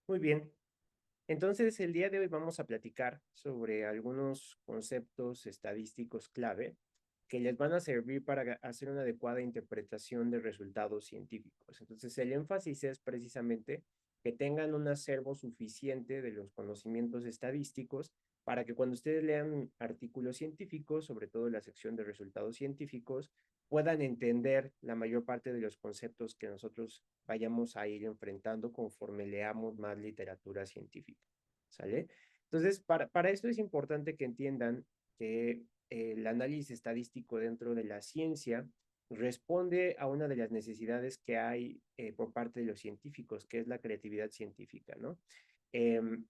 Muy bien. Entonces, el día de hoy vamos a platicar sobre algunos conceptos estadísticos clave que les van a servir para hacer una adecuada interpretación de resultados científicos. Entonces, el énfasis es precisamente que tengan un acervo suficiente de los conocimientos estadísticos para que cuando ustedes lean artículos científicos, sobre todo la sección de resultados científicos, puedan entender la mayor parte de los conceptos que nosotros vayamos a ir enfrentando conforme leamos más literatura científica. ¿Sale? Entonces, para esto es importante que entiendan que el análisis estadístico dentro de la ciencia responde a una de las necesidades que hay por parte de los científicos, que es la creatividad científica, ¿no?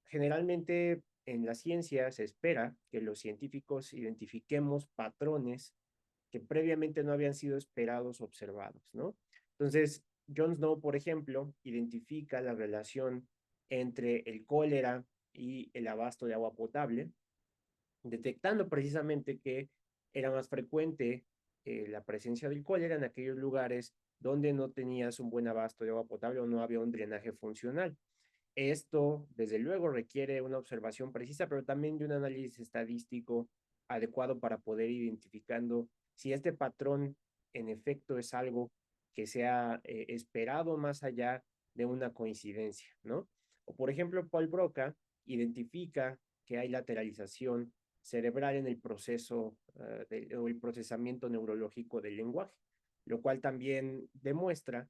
Generalmente en la ciencia se espera que los científicos identifiquemos patrones que previamente no habían sido esperados o observados, ¿no? Entonces, John Snow, por ejemplo, identifica la relación entre el cólera y el abasto de agua potable, detectando precisamente que era más frecuente la presencia del cólera en aquellos lugares donde no tenías un buen abasto de agua potable o no había un drenaje funcional. Esto, desde luego, requiere una observación precisa, pero también de un análisis estadístico adecuado para poder ir identificando si este patrón en efecto es algo que sea esperado más allá de una coincidencia, ¿no? O por ejemplo, Paul Broca identifica que hay lateralización cerebral en el proceso o el procesamiento neurológico del lenguaje, lo cual también demuestra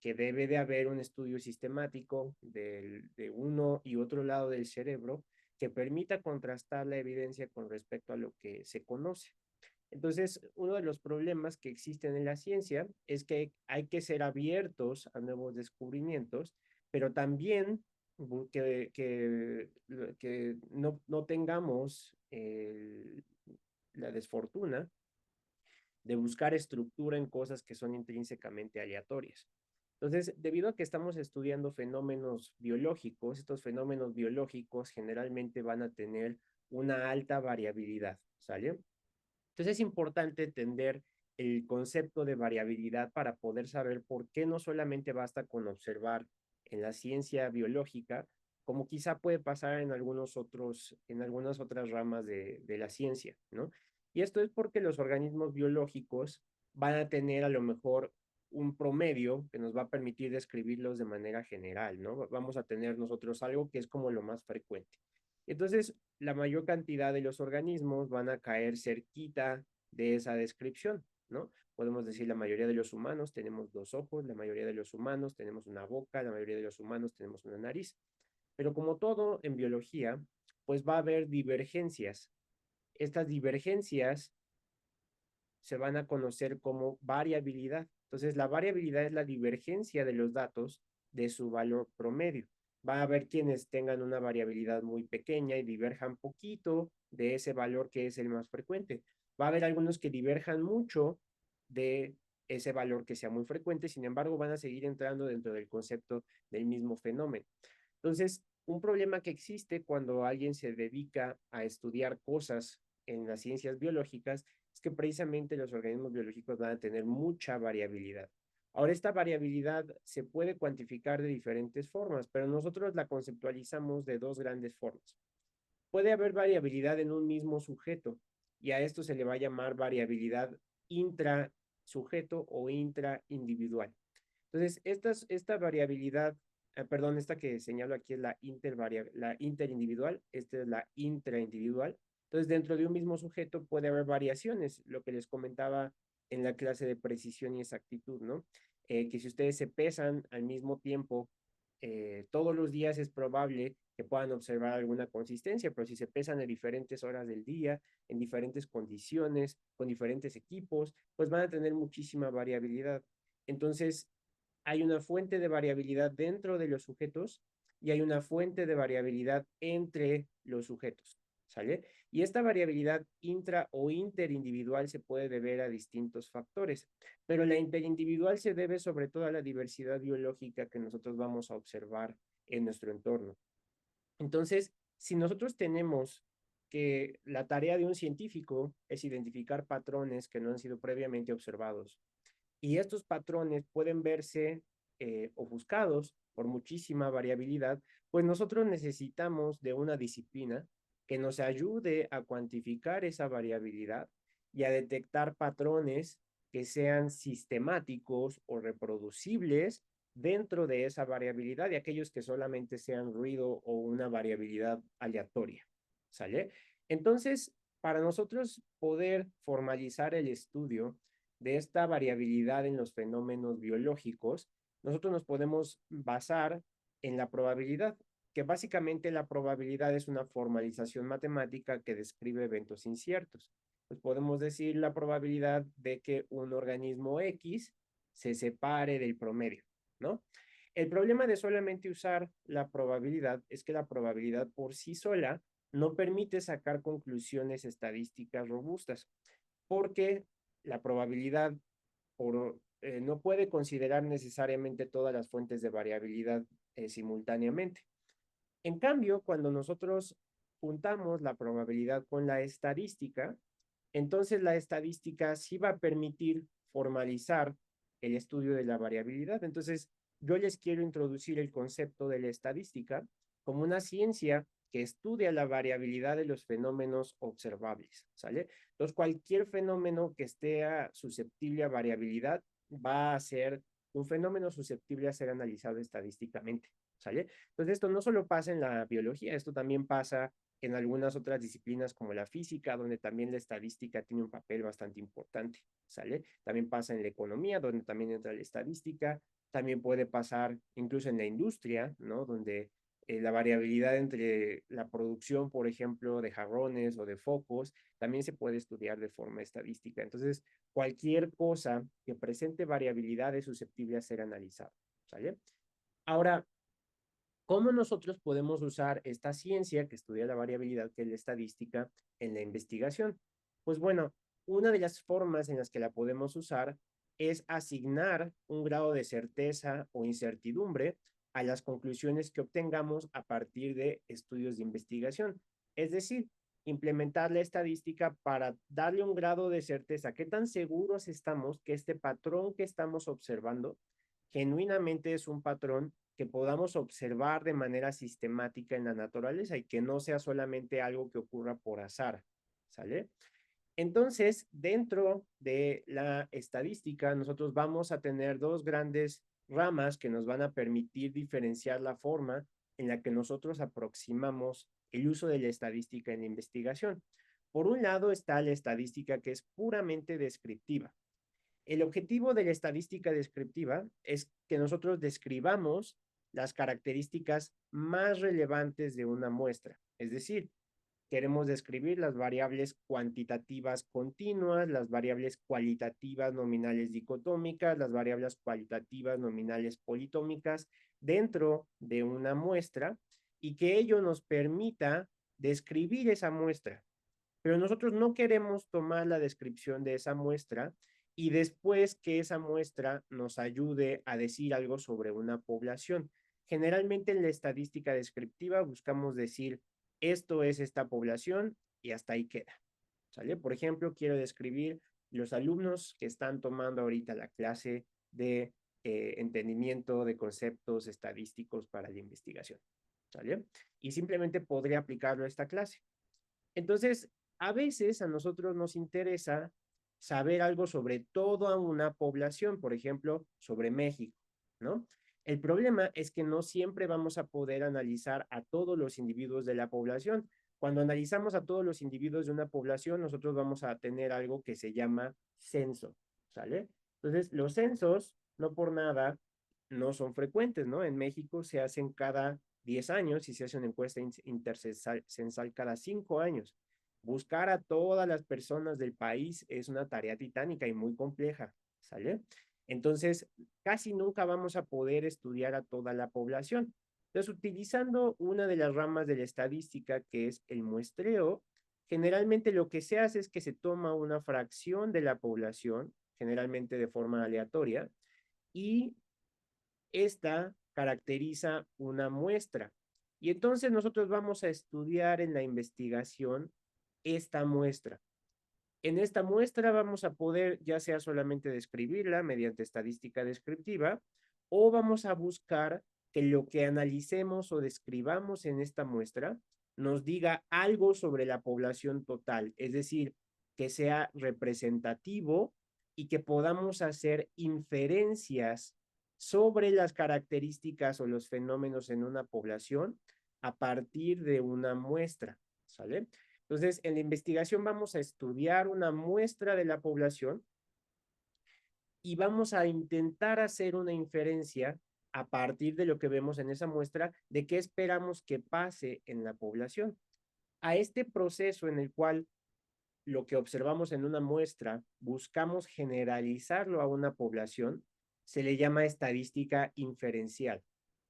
que debe de haber un estudio sistemático de uno y otro lado del cerebro que permita contrastar la evidencia con respecto a lo que se conoce. Entonces, uno de los problemas que existen en la ciencia es que hay que ser abiertos a nuevos descubrimientos, pero también que no tengamos la desfortuna de buscar estructura en cosas que son intrínsecamente aleatorias. Entonces, debido a que estamos estudiando fenómenos biológicos, estos fenómenos biológicos generalmente van a tener una alta variabilidad, ¿sale? Entonces es importante entender el concepto de variabilidad para poder saber por qué no solamente basta con observar en la ciencia biológica, como quizá puede pasar en algunas otras ramas de la ciencia, ¿no? Y esto es porque los organismos biológicos van a tener a lo mejor un promedio que nos va a permitir describirlos de manera general, ¿no? Vamos a tener nosotros algo que es como lo más frecuente. Entonces, la mayor cantidad de los organismos van a caer cerquita de esa descripción, ¿no? Podemos decir la mayoría de los humanos tenemos dos ojos, la mayoría de los humanos tenemos una boca, la mayoría de los humanos tenemos una nariz. Pero como todo en biología, pues va a haber divergencias. Estas divergencias se van a conocer como variabilidad. Entonces, la variabilidad es la divergencia de los datos de su valor promedio. Va a haber quienes tengan una variabilidad muy pequeña y diverjan poquito de ese valor que es el más frecuente. Va a haber algunos que diverjan mucho de ese valor que sea muy frecuente, sin embargo, van a seguir entrando dentro del concepto del mismo fenómeno. Entonces, un problema que existe cuando alguien se dedica a estudiar cosas en las ciencias biológicas es que precisamente los organismos biológicos van a tener mucha variabilidad. Ahora, esta variabilidad se puede cuantificar de diferentes formas, pero nosotros la conceptualizamos de dos grandes formas. Puede haber variabilidad en un mismo sujeto y a esto se le va a llamar variabilidad intrasujeto o intraindividual. Entonces, esta variabilidad, perdón, esta que señalo aquí es la interindividual, esta es la intraindividual. Entonces, dentro de un mismo sujeto puede haber variaciones, lo que les comentaba en la clase de precisión y exactitud, ¿no? Que si ustedes se pesan al mismo tiempo, todos los días es probable que puedan observar alguna consistencia, pero si se pesan en diferentes horas del día, en diferentes condiciones, con diferentes equipos, pues van a tener muchísima variabilidad. Entonces, hay una fuente de variabilidad dentro de los sujetos y hay una fuente de variabilidad entre los sujetos, ¿sale? Y esta variabilidad intra o interindividual se puede deber a distintos factores, pero la interindividual se debe sobre todo a la diversidad biológica que nosotros vamos a observar en nuestro entorno. Entonces, si nosotros tenemos que la tarea de un científico es identificar patrones que no han sido previamente observados y estos patrones pueden verse ofuscados por muchísima variabilidad, pues nosotros necesitamos de una disciplina que nos ayude a cuantificar esa variabilidad y a detectar patrones que sean sistemáticos o reproducibles dentro de esa variabilidad y aquellos que solamente sean ruido o una variabilidad aleatoria. ¿Sale? Entonces, para nosotros poder formalizar el estudio de esta variabilidad en los fenómenos biológicos, nosotros nos podemos basar en la probabilidad, que básicamente la probabilidad es una formalización matemática que describe eventos inciertos. Pues podemos decir la probabilidad de que un organismo X se separe del promedio, ¿no? El problema de solamente usar la probabilidad es que la probabilidad por sí sola no permite sacar conclusiones estadísticas robustas, porque la probabilidad no puede considerar necesariamente todas las fuentes de variabilidad simultáneamente. En cambio, cuando nosotros juntamos la probabilidad con la estadística, entonces la estadística sí va a permitir formalizar el estudio de la variabilidad. Entonces, yo les quiero introducir el concepto de la estadística como una ciencia que estudia la variabilidad de los fenómenos observables, ¿sale? Entonces, cualquier fenómeno que esté susceptible a variabilidad va a ser un fenómeno susceptible a ser analizado estadísticamente, ¿sale? Entonces, esto no solo pasa en la biología, esto también pasa en algunas otras disciplinas como la física, donde también la estadística tiene un papel bastante importante, ¿sale? También pasa en la economía, donde también entra la estadística, también puede pasar incluso en la industria, ¿no? Donde la variabilidad entre la producción, por ejemplo, de jarrones o de focos, también se puede estudiar de forma estadística. Entonces, cualquier cosa que presente variabilidad es susceptible a ser analizada, ¿sale? Ahora, ¿cómo nosotros podemos usar esta ciencia que estudia la variabilidad, que es la estadística, en la investigación? Pues bueno, una de las formas en las que la podemos usar es asignar un grado de certeza o incertidumbre a las conclusiones que obtengamos a partir de estudios de investigación. Es decir, implementar la estadística para darle un grado de certeza. ¿Qué tan seguros estamos que este patrón que estamos observando genuinamente es un patrón que podamos observar de manera sistemática en la naturaleza y que no sea solamente algo que ocurra por azar, ¿sale? Entonces, dentro de la estadística, nosotros vamos a tener dos grandes ramas que nos van a permitir diferenciar la forma en la que nosotros aproximamos el uso de la estadística en la investigación. Por un lado está la estadística que es puramente descriptiva. El objetivo de la estadística descriptiva es que nosotros describamos las características más relevantes de una muestra. Es decir, queremos describir las variables cuantitativas continuas, las variables cualitativas nominales dicotómicas, las variables cualitativas nominales politómicas dentro de una muestra y que ello nos permita describir esa muestra. Pero nosotros no queremos tomar la descripción de esa muestra y después que esa muestra nos ayude a decir algo sobre una población. Generalmente en la estadística descriptiva buscamos decir, esto es esta población y hasta ahí queda. ¿Sale? Por ejemplo, quiero describir los alumnos que están tomando ahorita la clase de entendimiento de conceptos estadísticos para la investigación. ¿Sale? Y simplemente podría aplicarlo a esta clase. Entonces, a veces a nosotros nos interesa saber algo sobre toda una población, por ejemplo, sobre México, ¿no? El problema es que no siempre vamos a poder analizar a todos los individuos de la población. Cuando analizamos a todos los individuos de una población, nosotros vamos a tener algo que se llama censo, ¿sale? Entonces, los censos, no por nada, no son frecuentes, ¿no? En México se hacen cada 10 años y se hace una encuesta intercensal cada 5 años. Buscar a todas las personas del país es una tarea titánica y muy compleja, ¿sale? Entonces, casi nunca vamos a poder estudiar a toda la población. Entonces, utilizando una de las ramas de la estadística, que es el muestreo, generalmente lo que se hace es que se toma una fracción de la población, generalmente de forma aleatoria, y esta caracteriza una muestra. Y entonces nosotros vamos a estudiar en la investigación esta muestra. En esta muestra vamos a poder ya sea solamente describirla mediante estadística descriptiva o vamos a buscar que lo que analicemos o describamos en esta muestra nos diga algo sobre la población total, es decir, que sea representativo y que podamos hacer inferencias sobre las características o los fenómenos en una población a partir de una muestra, ¿sale? Entonces, en la investigación vamos a estudiar una muestra de la población y vamos a intentar hacer una inferencia a partir de lo que vemos en esa muestra de qué esperamos que pase en la población. A este proceso en el cual lo que observamos en una muestra buscamos generalizarlo a una población, se le llama estadística inferencial,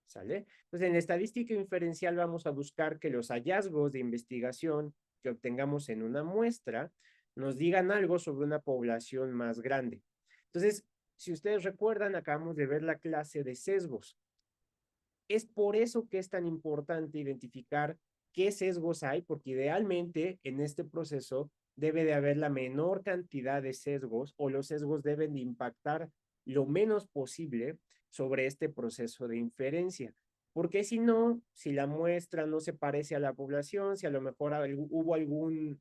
¿sale? Entonces, en la estadística inferencial vamos a buscar que los hallazgos de investigación que obtengamos en una muestra nos digan algo sobre una población más grande. Entonces, si ustedes recuerdan, acabamos de ver la clase de sesgos. Es por eso que es tan importante identificar qué sesgos hay, porque idealmente en este proceso debe de haber la menor cantidad de sesgos o los sesgos deben de impactar lo menos posible sobre este proceso de inferencia. Porque si no, si la muestra no se parece a la población, si a lo mejor hubo algún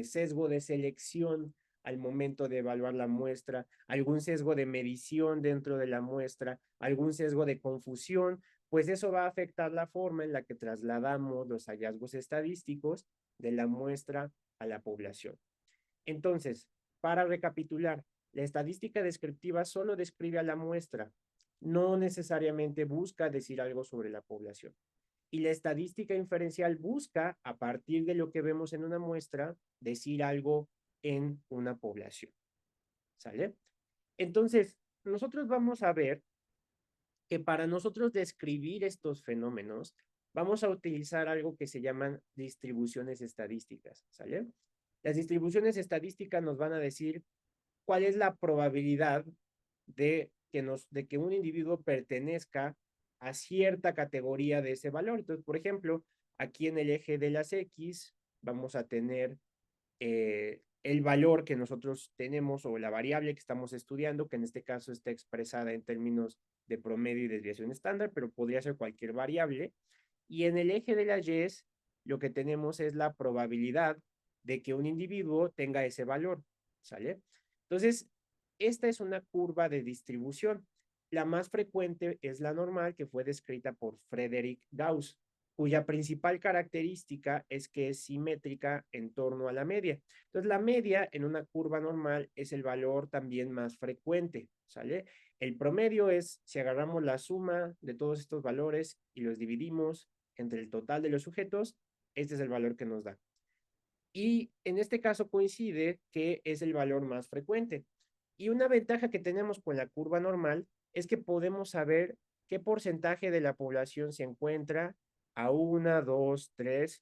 sesgo de selección al momento de evaluar la muestra, algún sesgo de medición dentro de la muestra, algún sesgo de confusión, pues eso va a afectar la forma en la que trasladamos los hallazgos estadísticos de la muestra a la población. Entonces, para recapitular, la estadística descriptiva solo describe a la muestra, no necesariamente busca decir algo sobre la población. Y la estadística inferencial busca, a partir de lo que vemos en una muestra, decir algo en una población. ¿Sale? Entonces, nosotros vamos a ver que para nosotros describir estos fenómenos, vamos a utilizar algo que se llaman distribuciones estadísticas, ¿sale? Las distribuciones estadísticas nos van a decir cuál es la probabilidad de que un individuo pertenezca a cierta categoría de ese valor. Entonces, por ejemplo, aquí en el eje de las X vamos a tener el valor que nosotros tenemos o la variable que estamos estudiando, que en este caso está expresada en términos de promedio y desviación estándar, pero podría ser cualquier variable. Y en el eje de las Y, lo que tenemos es la probabilidad de que un individuo tenga ese valor, ¿sale? Entonces, esta es una curva de distribución. La más frecuente es la normal, que fue descrita por Frederick Gauss, cuya principal característica es que es simétrica en torno a la media. Entonces, la media en una curva normal es el valor también más frecuente, ¿sale? El promedio es, si agarramos la suma de todos estos valores y los dividimos entre el total de los sujetos, este es el valor que nos da. Y en este caso coincide que es el valor más frecuente. Y una ventaja que tenemos con la curva normal es que podemos saber qué porcentaje de la población se encuentra a una, dos, tres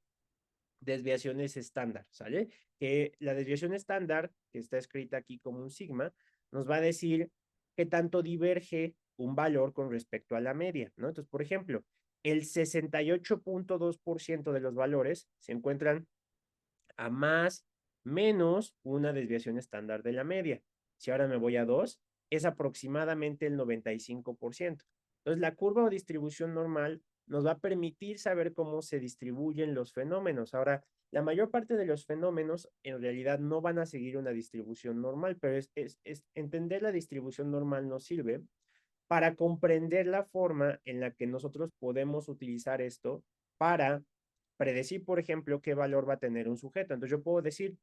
desviaciones estándar, ¿sale? Que la desviación estándar, que está escrita aquí como un sigma, nos va a decir qué tanto diverge un valor con respecto a la media, ¿no? Entonces, por ejemplo, el 68.2% de los valores se encuentran a más menos una desviación estándar de la media. Si ahora me voy a 2, es aproximadamente el 95%. Entonces, la curva o distribución normal nos va a permitir saber cómo se distribuyen los fenómenos. Ahora, la mayor parte de los fenómenos en realidad no van a seguir una distribución normal, pero entender la distribución normal nos sirve para comprender la forma en la que nosotros podemos utilizar esto para predecir, por ejemplo, qué valor va a tener un sujeto. Entonces yo puedo decir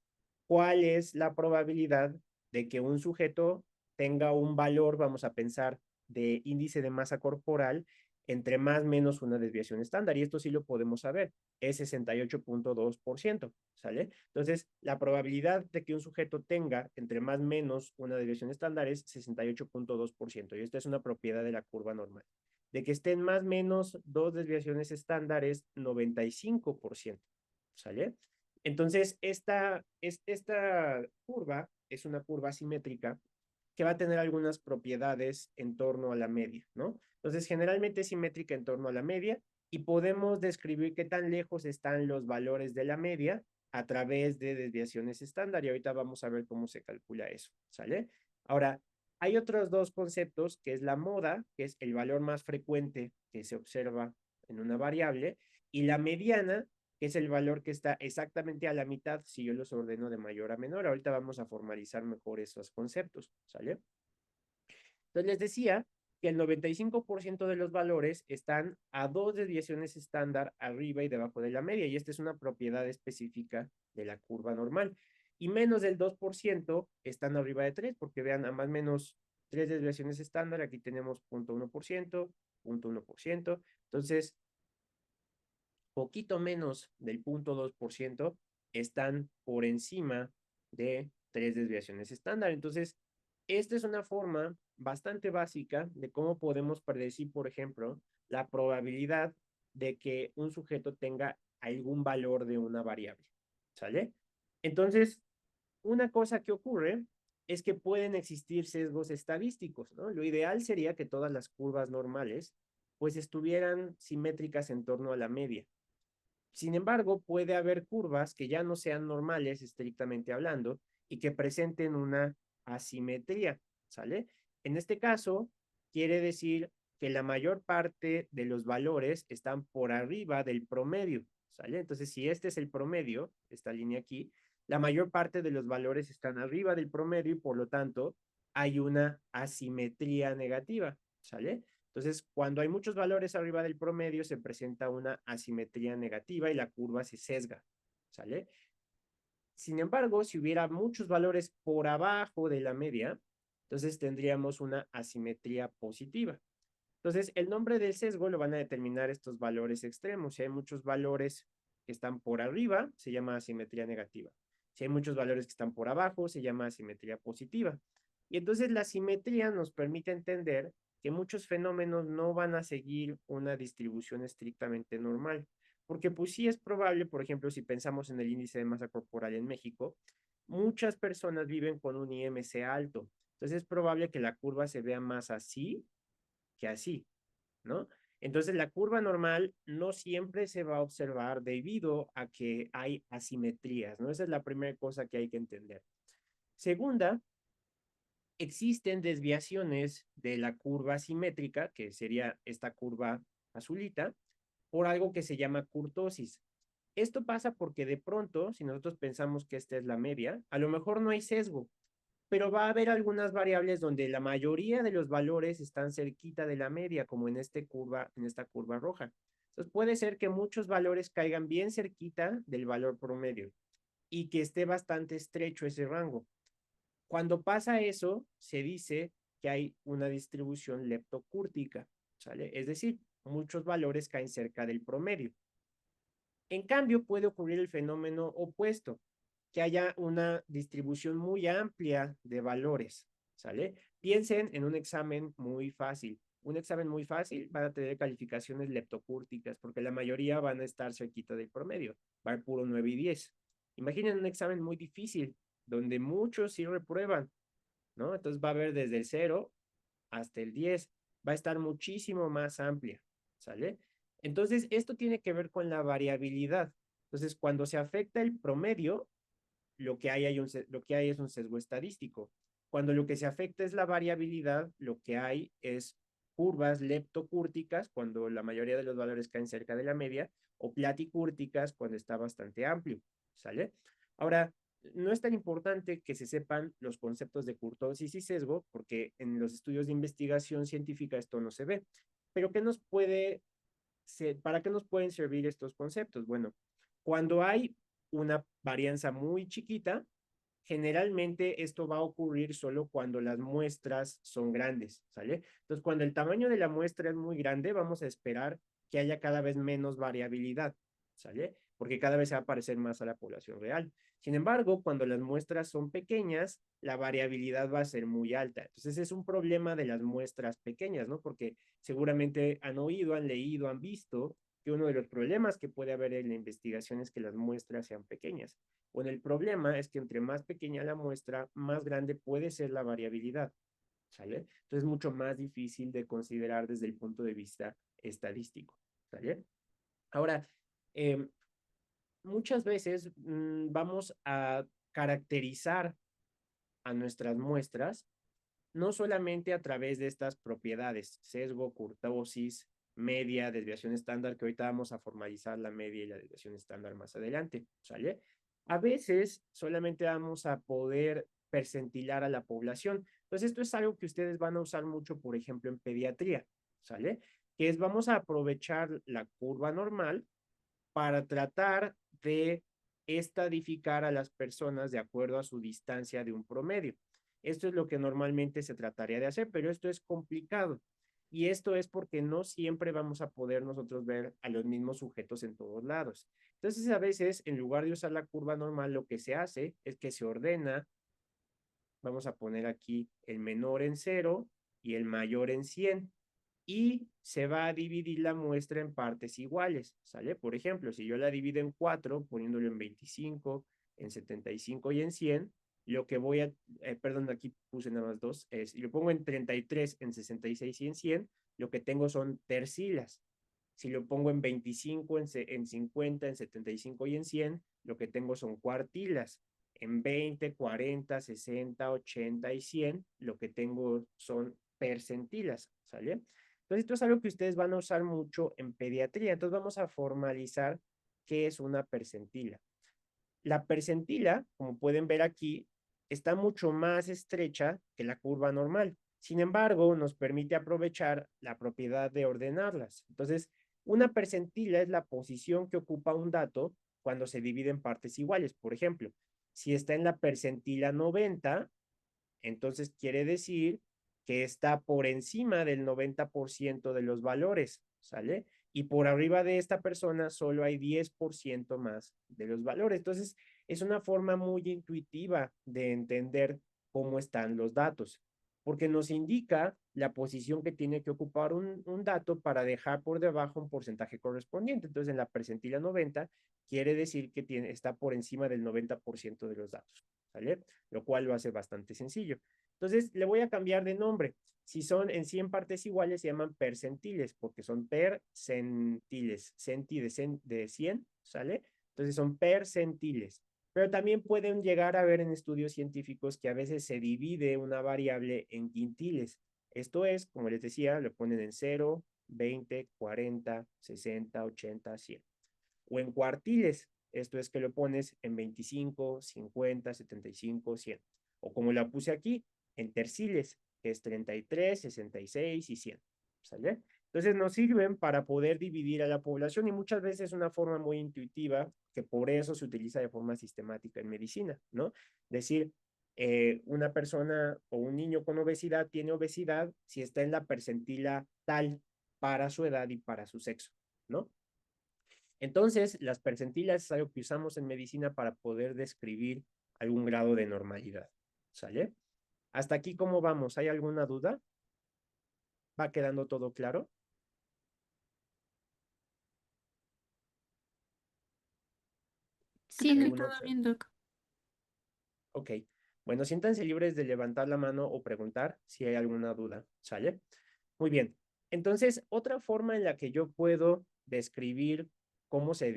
cuál es la probabilidad de que un sujeto tenga un valor, vamos a pensar, de índice de masa corporal entre más o menos una desviación estándar. Y esto sí lo podemos saber, es 68.2%, ¿sale? Entonces, la probabilidad de que un sujeto tenga entre más o menos una desviación estándar es 68.2%. Y esta es una propiedad de la curva normal. De que estén más o menos dos desviaciones estándares, 95%, ¿sale? Entonces, esta curva es una curva simétrica que va a tener algunas propiedades en torno a la media, ¿no? Entonces, generalmente es simétrica en torno a la media y podemos describir qué tan lejos están los valores de la media a través de desviaciones estándar y ahorita vamos a ver cómo se calcula eso, ¿sale? Ahora, Hay otros dos conceptos, que es la moda, que es el valor más frecuente que se observa en una variable, y la mediana, que es el valor que está exactamente a la mitad si yo los ordeno de mayor a menor. Ahorita vamos a formalizar mejor esos conceptos, ¿sale? Entonces les decía que el 95% de los valores están a dos desviaciones estándar arriba y debajo de la media, y esta es una propiedad específica de la curva normal. Y menos del 2% están arriba de 3, porque vean, a más o menos 3 desviaciones estándar, aquí tenemos 0.1%, 0.1%. Entonces, poquito menos del 0.2% están por encima de 3 desviaciones estándar. Entonces, esta es una forma bastante básica de cómo podemos predecir, por ejemplo, la probabilidad de que un sujeto tenga algún valor de una variable. ¿Sale? Entonces, una cosa que ocurre es que pueden existir sesgos estadísticos, ¿no? Lo ideal sería que todas las curvas normales pues estuvieran simétricas en torno a la media. Sin embargo, puede haber curvas que ya no sean normales estrictamente hablando y que presenten una asimetría, ¿sale? En este caso, quiere decir que la mayor parte de los valores están por arriba del promedio, ¿sale? Entonces, si este es el promedio, esta línea aquí, la mayor parte de los valores están arriba del promedio y por lo tanto hay una asimetría negativa, ¿sale? Entonces, cuando hay muchos valores arriba del promedio, se presenta una asimetría negativa y la curva se sesga, ¿sale? Sin embargo, si hubiera muchos valores por abajo de la media, entonces tendríamos una asimetría positiva. Entonces, el nombre del sesgo lo van a determinar estos valores extremos. Si hay muchos valores que están por arriba, se llama asimetría negativa. Si hay muchos valores que están por abajo, se llama asimetría positiva. Y entonces la simetría nos permite entender que muchos fenómenos no van a seguir una distribución estrictamente normal. Porque pues sí es probable, por ejemplo, si pensamos en el índice de masa corporal en México, muchas personas viven con un IMC alto. Entonces es probable que la curva se vea más así que así, ¿no? Entonces la curva normal no siempre se va a observar debido a que hay asimetrías, ¿no? Esa es la primera cosa que hay que entender. Segunda, existen desviaciones de la curva simétrica, que sería esta curva azulita, por algo que se llama kurtosis. Esto pasa porque de pronto, si nosotros pensamos que esta es la media, a lo mejor no hay sesgo, pero va a haber algunas variables donde la mayoría de los valores están cerquita de la media, como en esta curva roja. Entonces puede ser que muchos valores caigan bien cerquita del valor promedio y que esté bastante estrecho ese rango. Cuando pasa eso, se dice que hay una distribución leptocúrtica, ¿sale? Es decir, muchos valores caen cerca del promedio. En cambio, puede ocurrir el fenómeno opuesto, que haya una distribución muy amplia de valores, ¿sale? Piensen en un examen muy fácil. Un examen muy fácil van a tener calificaciones leptocúrticas, porque la mayoría van a estar cerquita del promedio, va a ir puro 9 y 10. Imaginen un examen muy difícil, donde muchos sí reprueban, ¿no? Entonces va a haber desde el 0 hasta el 10, va a estar muchísimo más amplia, ¿sale? Entonces, esto tiene que ver con la variabilidad. Entonces, cuando se afecta el promedio, lo que hay es un sesgo estadístico. Cuando lo que se afecta es la variabilidad, lo que hay es curvas leptocúrticas, cuando la mayoría de los valores caen cerca de la media, o platicúrticas, cuando está bastante amplio, ¿sale? Ahora, no es tan importante que se sepan los conceptos de kurtosis y sesgo, porque en los estudios de investigación científica esto no se ve. Pero ¿para qué nos pueden servir estos conceptos? Bueno, cuando hay una varianza muy chiquita, generalmente esto va a ocurrir solo cuando las muestras son grandes, ¿sale? Entonces, cuando el tamaño de la muestra es muy grande, vamos a esperar que haya cada vez menos variabilidad, ¿sale? Porque cada vez se va a parecer más a la población real. Sin embargo, cuando las muestras son pequeñas, la variabilidad va a ser muy alta. Entonces, es un problema de las muestras pequeñas, ¿no? Porque seguramente han oído, han leído, han visto que uno de los problemas que puede haber en la investigación es que las muestras sean pequeñas. Bueno, el problema es que entre más pequeña la muestra, más grande puede ser la variabilidad, ¿sale? Entonces es mucho más difícil de considerar desde el punto de vista estadístico, ¿sale? Ahora, eh, muchas veces vamos a caracterizar a nuestras muestras no solamente a través de estas propiedades, sesgo, kurtosis, media, desviación estándar, que ahorita vamos a formalizar la media y la desviación estándar más adelante, ¿sale? A veces solamente vamos a poder percentilar a la población. Entonces, esto es algo que ustedes van a usar mucho, por ejemplo, en pediatría, ¿sale? Que es, vamos a aprovechar la curva normal para tratar de estadificar a las personas de acuerdo a su distancia de un promedio. Esto es lo que normalmente se trataría de hacer, pero esto es complicado. Y esto es porque no siempre vamos a poder nosotros ver a los mismos sujetos en todos lados. Entonces, a veces, en lugar de usar la curva normal, lo que se hace es que se ordena, vamos a poner aquí el menor en 0 y el mayor en 100 y se va a dividir la muestra en partes iguales, ¿sale? Por ejemplo, si yo la divido en 4, poniéndolo en 25, en 75 y en 100, lo que voy a, perdón, aquí puse nada más dos, si lo pongo en 33, en 66 y en 100, lo que tengo son tercilas. Si lo pongo en 25, en 50, en 75 y en 100, lo que tengo son cuartilas. En 20, 40, 60, 80 y 100, lo que tengo son percentilas, ¿sale? Entonces, esto es algo que ustedes van a usar mucho en pediatría. Entonces, vamos a formalizar qué es una percentila. La percentila, como pueden ver aquí, está mucho más estrecha que la curva normal. Sin embargo, nos permite aprovechar la propiedad de ordenarlas. Entonces, una percentila es la posición que ocupa un dato cuando se divide en partes iguales. Por ejemplo, si está en la percentila 90, entonces quiere decir que está por encima del 90% de los valores, ¿sale? Y por arriba de esta persona solo hay 10% más de los valores. Entonces, es una forma muy intuitiva de entender cómo están los datos, porque nos indica la posición que tiene que ocupar un dato para dejar por debajo un porcentaje correspondiente. Entonces, en la percentila 90 quiere decir que está por encima del 90% de los datos, ¿sale? Lo cual lo hace bastante sencillo. Entonces, le voy a cambiar de nombre. Si son en 100 partes iguales, se llaman percentiles, porque son percentiles, centi de 100, ¿sale? Entonces son percentiles. Pero también pueden llegar a ver en estudios científicos que a veces se divide una variable en quintiles. Esto es, como les decía, lo ponen en 0, 20, 40, 60, 80, 100. O en cuartiles, esto es que lo pones en 25, 50, 75, 100. O como la puse aquí, en terciles, que es 33, 66 y 100. ¿Sale? Entonces nos sirven para poder dividir a la población y muchas veces es una forma muy intuitiva que por eso se utiliza de forma sistemática en medicina, ¿no? Decir, una persona o un niño con obesidad tiene obesidad si está en la percentila tal para su edad y para su sexo, ¿no? Entonces, las percentilas es algo que usamos en medicina para poder describir algún grado de normalidad, ¿sale? Hasta aquí, ¿cómo vamos? ¿Hay alguna duda? ¿Va quedando todo claro? Sí, no, ¿Alguna todo observación? bien, Doc. Ok. Bueno, siéntanse libres de levantar la mano o preguntar si hay alguna duda, ¿sale? Muy bien. Entonces, otra forma en la que yo puedo describir cómo se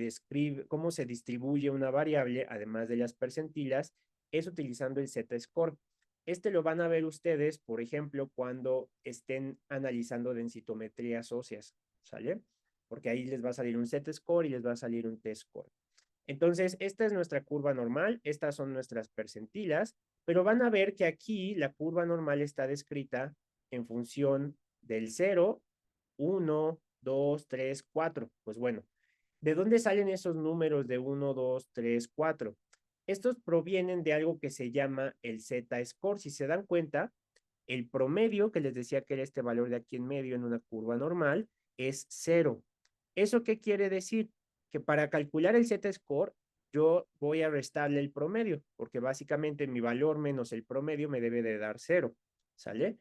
distribuye una variable, además de las percentilas, es utilizando el Z-score. Este lo van a ver ustedes, por ejemplo, cuando estén analizando densitometrías óseas, ¿sale? Porque ahí les va a salir un Z-score y les va a salir un T-score. Entonces, esta es nuestra curva normal, estas son nuestras percentilas, pero van a ver que aquí la curva normal está descrita en función del 0, 1, 2, 3, 4. Pues bueno, ¿de dónde salen esos números de 1, 2, 3, 4? Estos provienen de algo que se llama el Z-score. Si se dan cuenta, el promedio, que les decía que era este valor de aquí en medio en una curva normal, es 0. ¿Eso qué quiere decir? Que para calcular el Z-score, yo voy a restarle el promedio, porque básicamente mi valor menos el promedio me debe de dar 0, ¿sale?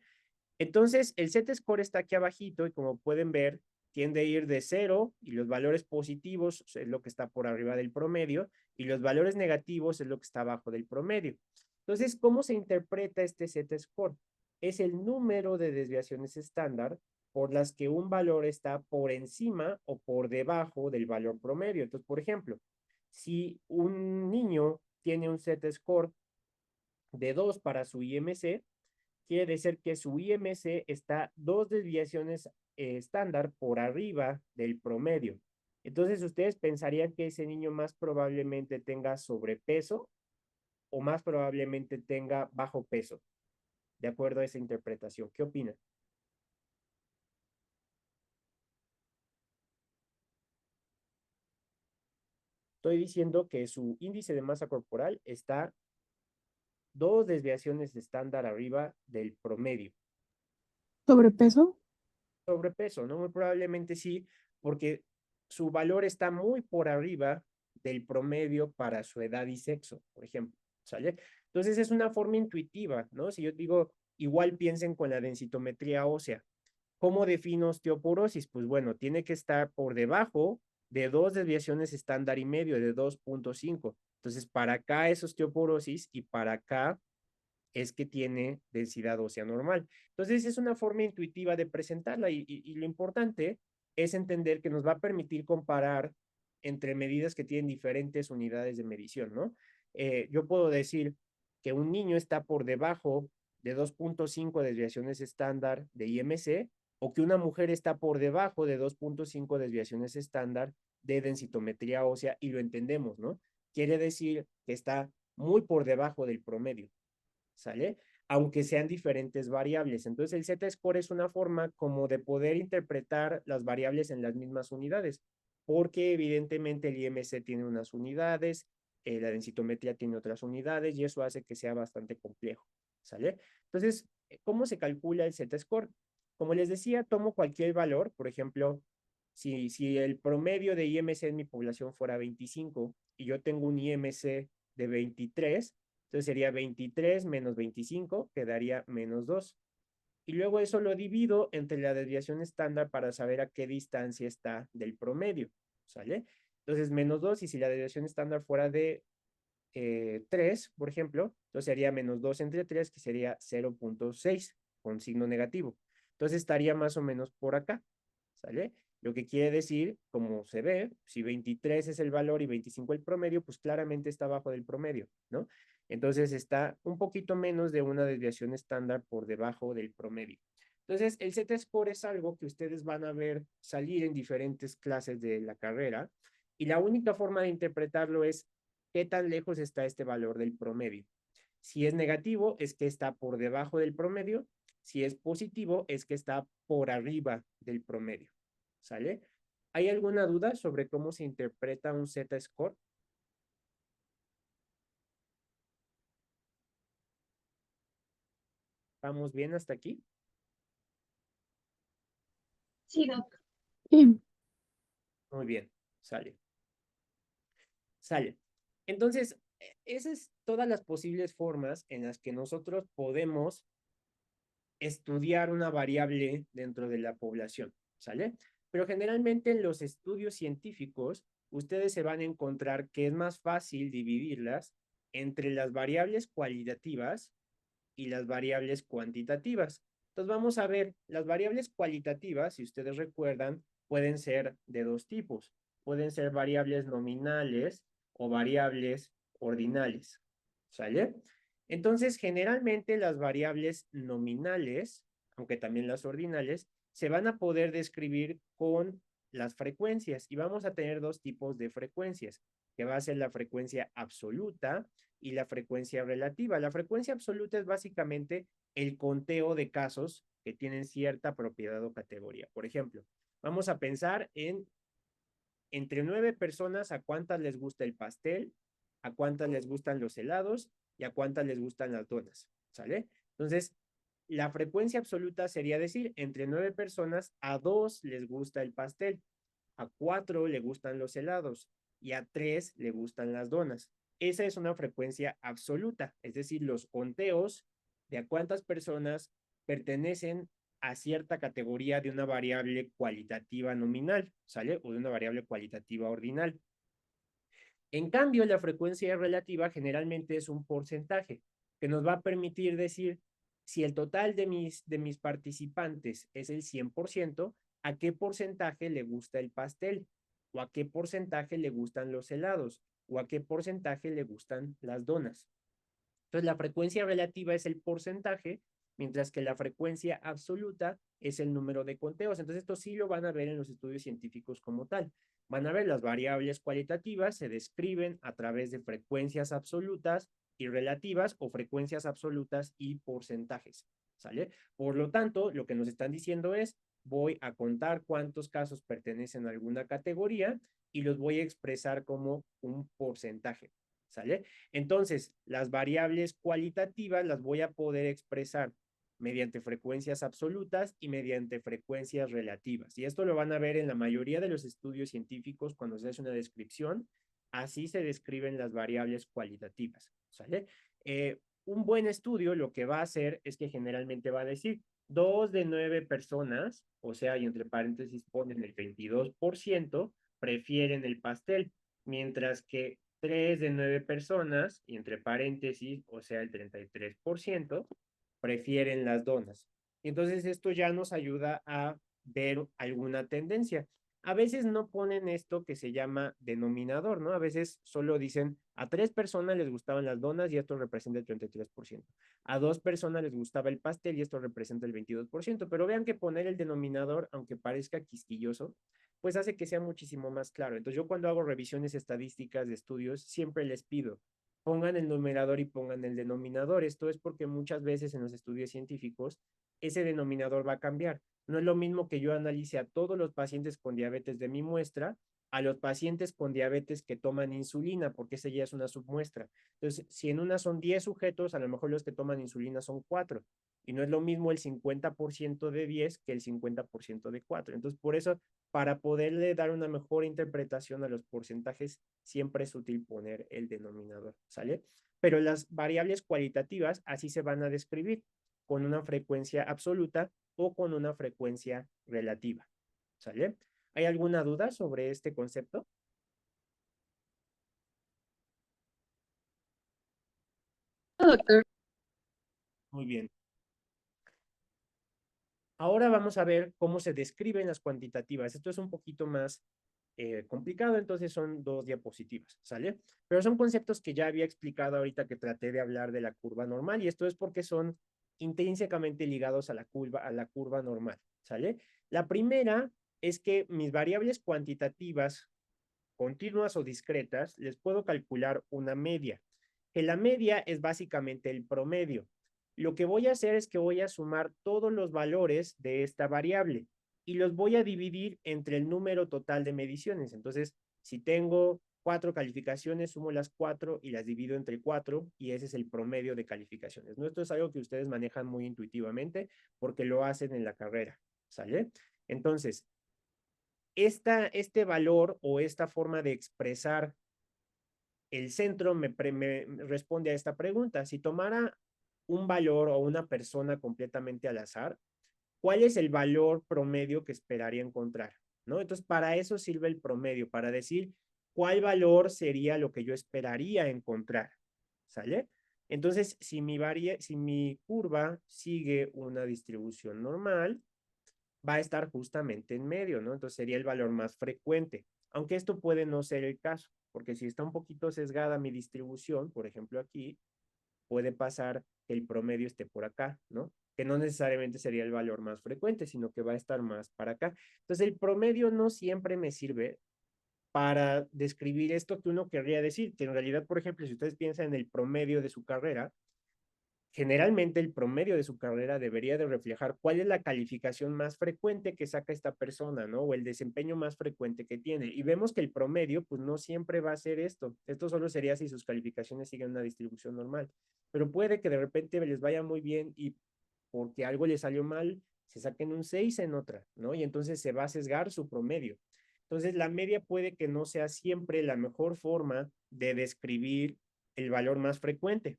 Entonces, el Z-score está aquí abajito y como pueden ver, tiende a ir de 0 y los valores positivos es lo que está por arriba del promedio y los valores negativos es lo que está abajo del promedio. Entonces, ¿cómo se interpreta este Z-score? Es el número de desviaciones estándar por las que un valor está por encima o por debajo del valor promedio. Entonces, por ejemplo, si un niño tiene un Z-score de 2 para su IMC, quiere decir que su IMC está 2 desviaciones estándar por arriba del promedio. Entonces, ¿ustedes pensarían que ese niño más probablemente tenga sobrepeso o más probablemente tenga bajo peso? De acuerdo a esa interpretación. ¿Qué opinan? Estoy diciendo que su índice de masa corporal está 2 desviaciones estándar arriba del promedio. ¿Sobrepeso? Sobrepeso, ¿no? Muy probablemente sí, porque su valor está muy por arriba del promedio para su edad y sexo, por ejemplo, ¿sale? Entonces es una forma intuitiva, ¿no? Si yo digo, igual piensen con la densitometría ósea. ¿Cómo defino osteoporosis? Pues bueno, tiene que estar por debajo de 2 desviaciones estándar y medio, de 2.5. Entonces, para acá es osteoporosis y para acá es que tiene densidad ósea normal. Entonces, es una forma intuitiva de presentarla y lo importante es entender que nos va a permitir comparar entre medidas que tienen diferentes unidades de medición, ¿no? Yo puedo decir que un niño está por debajo de 2.5 desviaciones estándar de IMC o que una mujer está por debajo de 2.5 desviaciones estándar de densitometría ósea y lo entendemos, ¿no? Quiere decir que está muy por debajo del promedio. ¿Sale? Aunque sean diferentes variables. Entonces, el Z-score es una forma como de poder interpretar las variables en las mismas unidades, porque evidentemente el IMC tiene unas unidades, la densitometría tiene otras unidades, y eso hace que sea bastante complejo, ¿sale? Entonces, ¿cómo se calcula el Z-score? Como les decía, tomo cualquier valor, por ejemplo, si el promedio de IMC en mi población fuera 25 y yo tengo un IMC de 23, entonces sería 23 menos 25, quedaría menos 2. Y luego eso lo divido entre la desviación estándar para saber a qué distancia está del promedio, ¿sale? Entonces menos 2 y si la desviación estándar fuera de 3, por ejemplo, entonces sería menos 2 entre 3, que sería 0.6 con signo negativo. Entonces estaría más o menos por acá, ¿sale? Lo que quiere decir, como se ve, si 23 es el valor y 25 el promedio, pues claramente está abajo del promedio, ¿no? Entonces está un poquito menos de una desviación estándar por debajo del promedio. Entonces, el Z-score es algo que ustedes van a ver salir en diferentes clases de la carrera y la única forma de interpretarlo es qué tan lejos está este valor del promedio. Si es negativo, es que está por debajo del promedio. Si es positivo, es que está por arriba del promedio. ¿Sale? ¿Hay alguna duda sobre cómo se interpreta un Z-score? ¿Vamos bien hasta aquí? Sí, doc. Sí. Muy bien, sale. Sale. Entonces, esas es todas las posibles formas en las que nosotros podemos estudiar una variable dentro de la población, ¿sale? Pero generalmente en los estudios científicos, ustedes se van a encontrar que es más fácil dividirlas entre las variables cualitativas y las variables cuantitativas. Entonces vamos a ver, las variables cualitativas, si ustedes recuerdan, pueden ser de dos tipos. Pueden ser variables nominales o variables ordinales. ¿Sale? Entonces, generalmente las variables nominales, aunque también las ordinales, se van a poder describir con las frecuencias y vamos a tener dos tipos de frecuencias, que va a ser la frecuencia absoluta y la frecuencia relativa. La frecuencia absoluta es básicamente el conteo de casos que tienen cierta propiedad o categoría. Por ejemplo, vamos a pensar en entre 9 personas a cuántas les gusta el pastel, a cuántas les gustan los helados y a cuántas les gustan las donas, ¿sale? Entonces, la frecuencia absoluta sería decir, entre 9 personas, a 2 les gusta el pastel, a 4 le gustan los helados y a 3 le gustan las donas. Esa es una frecuencia absoluta, es decir, los conteos de a cuántas personas pertenecen a cierta categoría de una variable cualitativa nominal, ¿sale? O de una variable cualitativa ordinal. En cambio, la frecuencia relativa generalmente es un porcentaje que nos va a permitir decir si el total de mis participantes es el 100%, ¿a qué porcentaje le gusta el pastel? ¿O a qué porcentaje le gustan los helados? ¿O a qué porcentaje le gustan las donas? Entonces, la frecuencia relativa es el porcentaje mientras que la frecuencia absoluta es el número de conteos. Entonces, esto sí lo van a ver en los estudios científicos como tal. Van a ver las variables cualitativas, se describen a través de frecuencias absolutas y relativas o frecuencias absolutas y porcentajes, ¿sale? Por lo tanto, lo que nos están diciendo es, voy a contar cuántos casos pertenecen a alguna categoría y los voy a expresar como un porcentaje, ¿sale? Entonces, las variables cualitativas las voy a poder expresar mediante frecuencias absolutas y mediante frecuencias relativas. Y esto lo van a ver en la mayoría de los estudios científicos cuando se hace una descripción. Así se describen las variables cualitativas, ¿sale? Un buen estudio lo que va a hacer es que generalmente va a decir 2 de 9 personas, o sea, y entre paréntesis ponen el 22%, prefieren el pastel, mientras que 3 de 9 personas, y entre paréntesis, o sea, el 33%, prefieren las donas. Y entonces esto ya nos ayuda a ver alguna tendencia. A veces no ponen esto que se llama denominador, ¿no? A veces solo dicen a 3 personas les gustaban las donas y esto representa el 33%. A 2 personas les gustaba el pastel y esto representa el 22%. Pero vean que poner el denominador, aunque parezca quisquilloso, pues hace que sea muchísimo más claro. Entonces yo cuando hago revisiones estadísticas de estudios, siempre les pido, pongan el numerador y pongan el denominador. Esto es porque muchas veces en los estudios científicos ese denominador va a cambiar. No es lo mismo que yo analice a todos los pacientes con diabetes de mi muestra a los pacientes con diabetes que toman insulina, porque esa ya es una submuestra. Entonces, si en una son 10 sujetos, a lo mejor los que toman insulina son 4. Y no es lo mismo el 50% de 10 que el 50% de 4. Entonces, por eso, para poderle dar una mejor interpretación a los porcentajes, siempre es útil poner el denominador, ¿sale? Pero las variables cualitativas así se van a describir, con una frecuencia absoluta o con una frecuencia relativa, ¿sale? ¿Hay alguna duda sobre este concepto? Doctor. Muy bien. Ahora vamos a ver cómo se describen las cuantitativas. Esto es un poquito más complicado, entonces son 2 diapositivas, ¿sale? Pero son conceptos que ya había explicado ahorita que traté de hablar de la curva normal y esto es porque son intrínsecamente ligados a la curva normal, ¿sale? La primera es que mis variables cuantitativas continuas o discretas, les puedo calcular una media. Que la media es básicamente el promedio. Lo que voy a hacer es que voy a sumar todos los valores de esta variable y los voy a dividir entre el número total de mediciones. Entonces, si tengo 4 calificaciones, sumo las 4 y las divido entre 4 y ese es el promedio de calificaciones. ¿No? Esto es algo que ustedes manejan muy intuitivamente porque lo hacen en la carrera, ¿sale? Entonces, este valor o esta forma de expresar el centro me responde a esta pregunta. Si tomara un valor o una persona completamente al azar, ¿cuál es el valor promedio que esperaría encontrar? ¿No? Entonces, para eso sirve el promedio, para decir cuál valor sería lo que yo esperaría encontrar. ¿Sale? Entonces, si mi curva sigue una distribución normal, va a estar justamente en medio, ¿no? Entonces sería el valor más frecuente, aunque esto puede no ser el caso, porque si está un poquito sesgada mi distribución, por ejemplo aquí, puede pasar que el promedio esté por acá, ¿no? Que no necesariamente sería el valor más frecuente, sino que va a estar más para acá. Entonces el promedio no siempre me sirve para describir esto que uno querría decir, que en realidad, por ejemplo, si ustedes piensan en el promedio de su carrera, generalmente el promedio de su carrera debería de reflejar cuál es la calificación más frecuente que saca esta persona, ¿no? O el desempeño más frecuente que tiene. Y vemos que el promedio, pues no siempre va a ser esto. Esto solo sería si sus calificaciones siguen una distribución normal. Pero puede que de repente les vaya muy bien y porque algo les salió mal, se saquen un 6 en otra, ¿no? Y entonces se va a sesgar su promedio. Entonces, la media puede que no sea siempre la mejor forma de describir el valor más frecuente.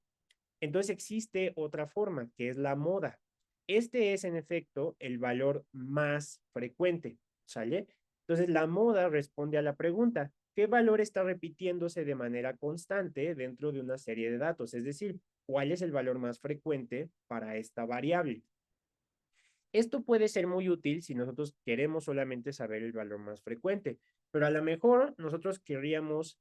Entonces existe otra forma, que es la moda. Este es en efecto el valor más frecuente, ¿sale? Entonces la moda responde a la pregunta, ¿qué valor está repitiéndose de manera constante dentro de una serie de datos? Es decir, ¿cuál es el valor más frecuente para esta variable? Esto puede ser muy útil si nosotros queremos solamente saber el valor más frecuente, pero a lo mejor nosotros querríamos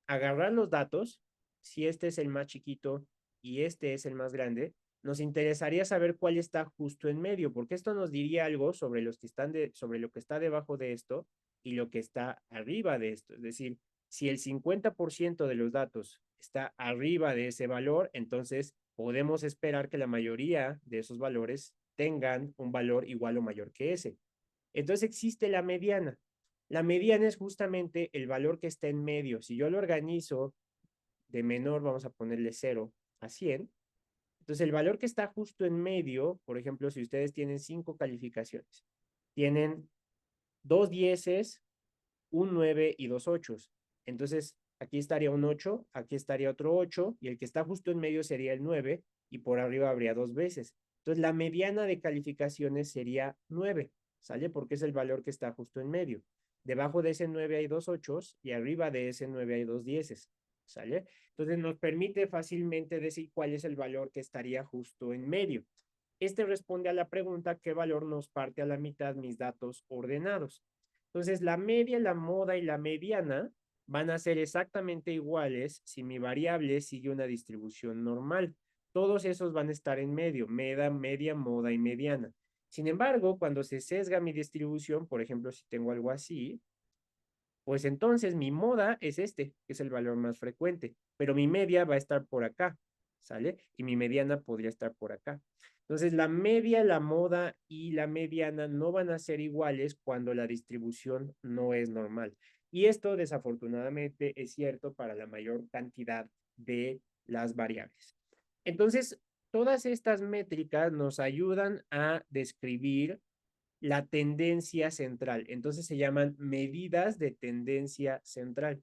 agarrar los datos, si este es el más chiquito y este es el más grande, nos interesaría saber cuál está justo en medio, porque esto nos diría algo sobre los que están sobre lo que está debajo de esto y lo que está arriba de esto. Es decir, si el 50% de los datos está arriba de ese valor, entonces podemos esperar que la mayoría de esos valores tengan un valor igual o mayor que ese. Entonces existe la mediana. La mediana es justamente el valor que está en medio. Si yo lo organizo de menor, vamos a ponerle 0 a 100, entonces el valor que está justo en medio, por ejemplo, si ustedes tienen 5 calificaciones, tienen 2 dieces, un 9 y 2 ochos. Entonces, aquí estaría un 8, aquí estaría otro 8, y el que está justo en medio sería el 9, y por arriba habría 2 veces. Entonces, la mediana de calificaciones sería 9, ¿sale? Porque es el valor que está justo en medio. Debajo de ese 9 hay 2 ochos, y arriba de ese 9 hay 2 dieces, ¿sale? Entonces, nos permite fácilmente decir cuál es el valor que estaría justo en medio. Este responde a la pregunta: ¿qué valor nos parte a la mitad mis datos ordenados? Entonces, la media, la moda y la mediana van a ser exactamente iguales si mi variable sigue una distribución normal. Todos esos van a estar en medio: media, moda y mediana. Sin embargo, cuando se sesga mi distribución, por ejemplo, si tengo algo así, pues entonces mi moda es este, que es el valor más frecuente, pero mi media va a estar por acá, ¿sale? Y mi mediana podría estar por acá. Entonces, la media, la moda y la mediana no van a ser iguales cuando la distribución no es normal. Y esto, desafortunadamente, es cierto para la mayor cantidad de las variables. Entonces, todas estas métricas nos ayudan a describir la tendencia central. Entonces se llaman medidas de tendencia central.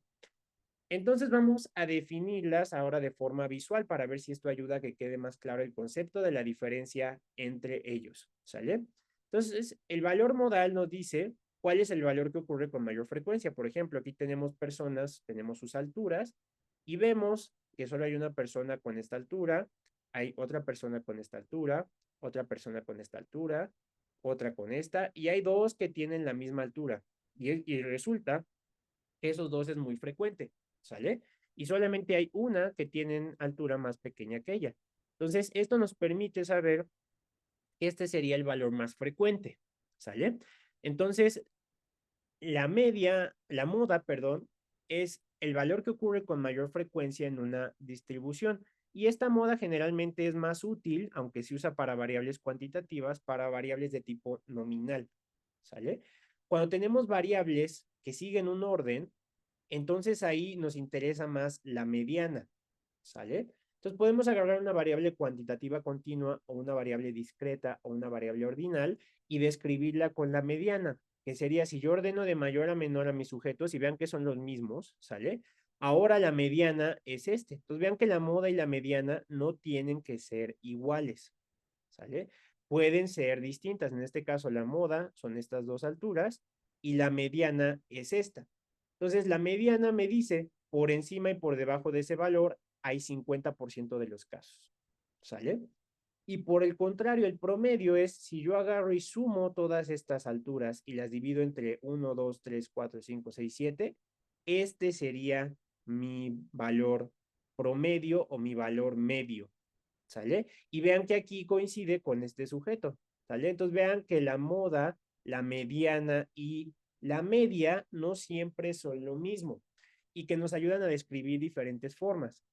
Entonces vamos a definirlas ahora de forma visual para ver si esto ayuda a que quede más claro el concepto de la diferencia entre ellos, ¿sale? Entonces, el valor modal nos dice cuál es el valor que ocurre con mayor frecuencia. Por ejemplo, aquí tenemos personas, tenemos sus alturas y vemos que solo hay una persona con esta altura, hay otra persona con esta altura, otra persona con esta altura, otra con esta, y hay dos que tienen la misma altura. Y resulta que esos dos es muy frecuente, ¿sale? Y solamente hay una que tiene altura más pequeña que ella. Entonces, esto nos permite saber que este sería el valor más frecuente, ¿sale? Entonces, la media, la moda, perdón, es el valor que ocurre con mayor frecuencia en una distribución. Y esta moda generalmente es más útil, aunque se usa para variables cuantitativas, para variables de tipo nominal, ¿sale? Cuando tenemos variables que siguen un orden, entonces ahí nos interesa más la mediana, ¿sale? Entonces podemos agarrar una variable cuantitativa continua o una variable discreta o una variable ordinal y describirla con la mediana, que sería si yo ordeno de mayor a menor a mis sujetos y vean que son los mismos, ¿sale? Ahora la mediana es este. Entonces vean que la moda y la mediana no tienen que ser iguales, ¿sale? Pueden ser distintas. En este caso la moda son estas dos alturas y la mediana es esta. Entonces, la mediana me dice, por encima y por debajo de ese valor, hay 50% de los casos, ¿sale? Y por el contrario, el promedio es, si yo agarro y sumo todas estas alturas y las divido entre 1, 2, 3, 4, 5, 6, 7, este sería mi valor promedio o mi valor medio, ¿sale? Y vean que aquí coincide con este sujeto, ¿sale? Entonces vean que la moda, la mediana y la media no siempre son lo mismo y que nos ayudan a describir diferentes formas.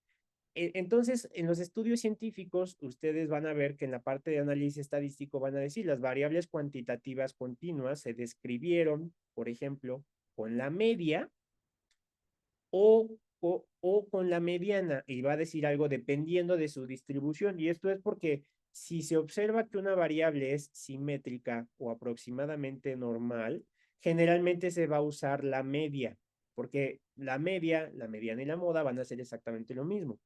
Entonces, en los estudios científicos, ustedes van a ver que en la parte de análisis estadístico van a decir las variables cuantitativas continuas se describieron, por ejemplo, con la media o con la mediana, y va a decir algo dependiendo de su distribución. Y esto es porque si se observa que una variable es simétrica o aproximadamente normal, generalmente se va a usar la media, porque la media, la mediana y la moda van a ser exactamente lo mismo.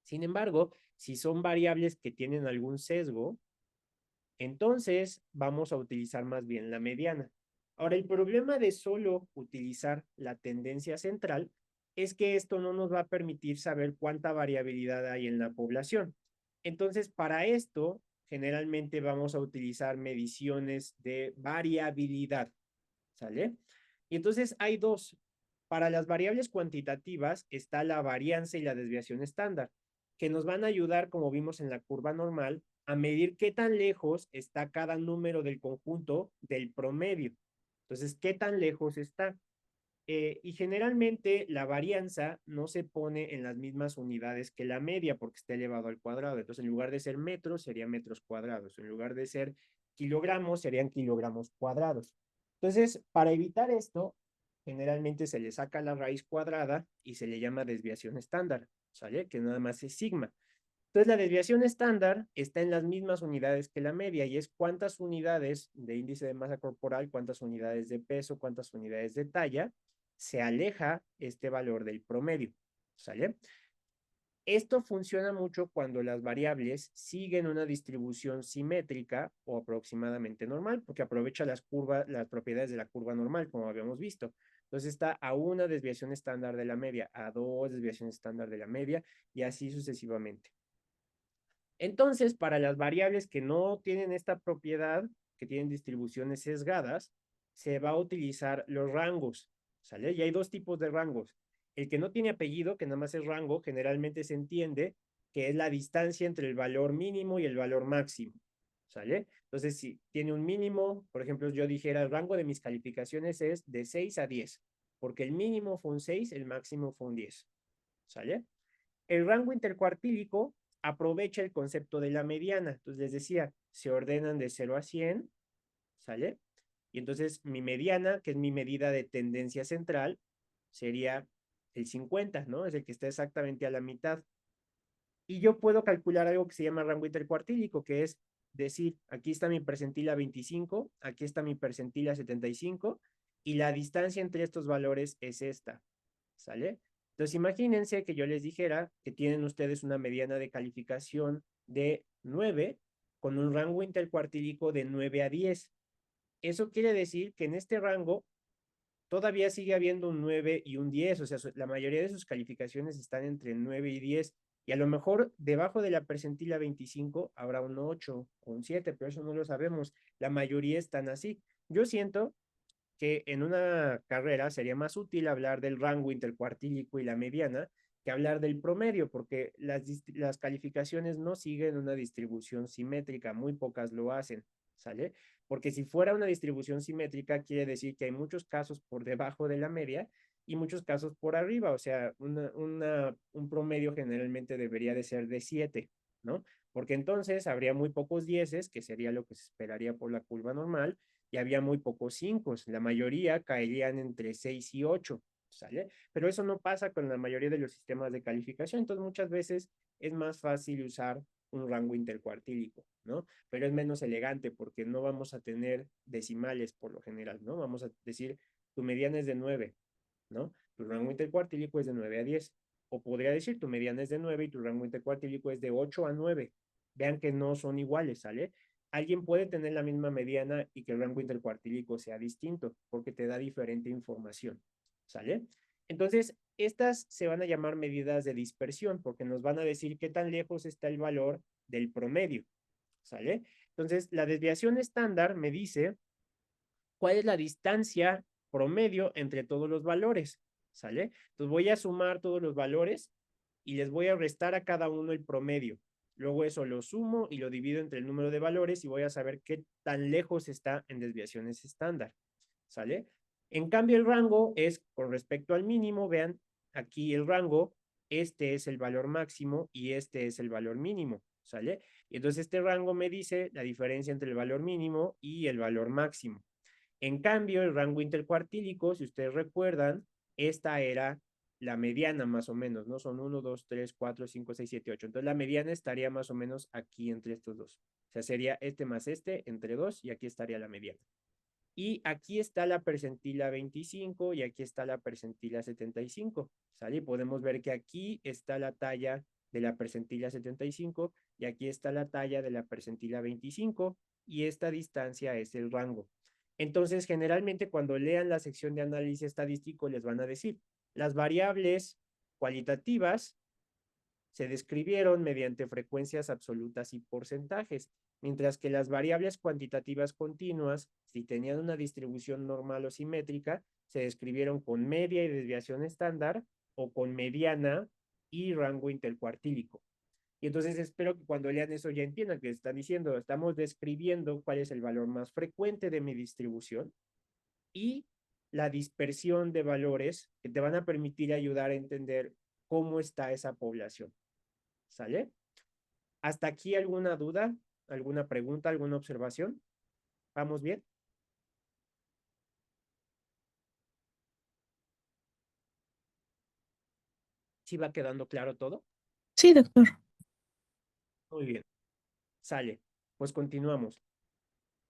Sin embargo, si son variables que tienen algún sesgo, entonces vamos a utilizar más bien la mediana. Ahora, el problema de solo utilizar la tendencia central es que esto no nos va a permitir saber cuánta variabilidad hay en la población. Entonces, para esto, generalmente vamos a utilizar mediciones de variabilidad, ¿sale? Y entonces hay dos. Para las variables cuantitativas está la varianza y la desviación estándar. que nos van a ayudar, como vimos en la curva normal, a medir qué tan lejos está cada número del conjunto del promedio. Entonces, ¿qué tan lejos está? Y generalmente la varianza no se pone en las mismas unidades que la media porque está elevado al cuadrado. Entonces, en lugar de ser metros, serían metros cuadrados. En lugar de ser kilogramos, serían kilogramos cuadrados. Entonces, para evitar esto, generalmente se le saca la raíz cuadrada y se le llama desviación estándar, ¿sale? Que nada más es sigma. Entonces, la desviación estándar está en las mismas unidades que la media y es cuántas unidades de índice de masa corporal, cuántas unidades de peso, cuántas unidades de talla se aleja este valor del promedio, ¿sale? Esto funciona mucho cuando las variables siguen una distribución simétrica o aproximadamente normal, porque aprovecha las curvas, las propiedades de la curva normal, como habíamos visto. Entonces está a una desviación estándar de la media, a dos desviaciones estándar de la media y así sucesivamente. Entonces, para las variables que no tienen esta propiedad, que tienen distribuciones sesgadas, se va a utilizar los rangos, ¿sale? Y hay dos tipos de rangos. El que no tiene apellido, que nada más es rango, generalmente se entiende que es la distancia entre el valor mínimo y el valor máximo, ¿sale? Entonces, si tiene un mínimo, por ejemplo, yo dijera, el rango de mis calificaciones es de 6 a 10, porque el mínimo fue un 6, el máximo fue un 10, ¿sale? El rango intercuartílico aprovecha el concepto de la mediana. Entonces les decía, se ordenan de 0 a 100, ¿sale? Y entonces mi mediana, que es mi medida de tendencia central, sería el 50, ¿no? Es el que está exactamente a la mitad. Y yo puedo calcular algo que se llama rango intercuartílico, que es decir, aquí está mi percentila 25, aquí está mi percentila 75, y la distancia entre estos valores es esta, ¿sale? Entonces imagínense que yo les dijera que tienen ustedes una mediana de calificación de 9 con un rango intercuartílico de 9 a 10. Eso quiere decir que en este rango todavía sigue habiendo un 9 y un 10, o sea, la mayoría de sus calificaciones están entre 9 y 10, y a lo mejor debajo de la percentila 25 habrá un 8 o un 7, pero eso no lo sabemos. La mayoría están así. Yo siento que en una carrera sería más útil hablar del rango intercuartílico y la mediana que hablar del promedio, porque las calificaciones no siguen una distribución simétrica, muy pocas lo hacen, ¿sale? Porque si fuera una distribución simétrica, quiere decir que hay muchos casos por debajo de la media y muchos casos por arriba, o sea, un promedio generalmente debería de ser de 7, ¿no? Porque entonces habría muy pocos dieces, que sería lo que se esperaría por la curva normal, y había muy pocos 5, la mayoría caerían entre 6 y 8, ¿sale? Pero eso no pasa con la mayoría de los sistemas de calificación, entonces muchas veces es más fácil usar un rango intercuartílico, ¿no? Pero es menos elegante porque no vamos a tener decimales por lo general, ¿no? Vamos a decir, tu mediana es de 9, ¿no? Tu rango intercuartílico es de 9 a 10. O podría decir, tu mediana es de 9 y tu rango intercuartílico es de 8 a 9. Vean que no son iguales, ¿sale? Alguien puede tener la misma mediana y que el rango intercuartílico sea distinto, porque te da diferente información, ¿sale? Entonces, estas se van a llamar medidas de dispersión, porque nos van a decir qué tan lejos está el valor del promedio, ¿sale? Entonces, la desviación estándar me dice cuál es la distancia promedio entre todos los valores, ¿sale? Entonces voy a sumar todos los valores y les voy a restar a cada uno el promedio. Luego eso lo sumo y lo divido entre el número de valores y voy a saber qué tan lejos está en desviaciones estándar, ¿sale? En cambio, el rango es con respecto al mínimo, vean, aquí el rango, este es el valor máximo y este es el valor mínimo, ¿sale? Y entonces este rango me dice la diferencia entre el valor mínimo y el valor máximo. En cambio, el rango intercuartílico, si ustedes recuerdan, esta era la mediana más o menos, ¿no? Son 1, 2, 3, 4, 5, 6, 7, 8. Entonces la mediana estaría más o menos aquí entre estos dos. O sea, sería este más este entre 2 y aquí estaría la mediana. Y aquí está la percentila 25 y aquí está la percentila 75, ¿sale? Y podemos ver que aquí está la talla de la percentila 75 y aquí está la talla de la percentila 25 y esta distancia es el rango. Entonces, generalmente cuando lean la sección de análisis estadístico les van a decir, las variables cualitativas se describieron mediante frecuencias absolutas y porcentajes, mientras que las variables cuantitativas continuas, si tenían una distribución normal o simétrica, se describieron con media y desviación estándar o con mediana y rango intercuartílico. Y entonces espero que cuando lean eso ya entiendan que están diciendo, estamos describiendo cuál es el valor más frecuente de mi distribución y la dispersión de valores que te van a permitir ayudar a entender cómo está esa población. ¿Sale? ¿Hasta aquí alguna duda, alguna pregunta, alguna observación? ¿Vamos bien? ¿Sí va quedando claro todo? Sí, doctor. Muy bien, sale. Pues continuamos.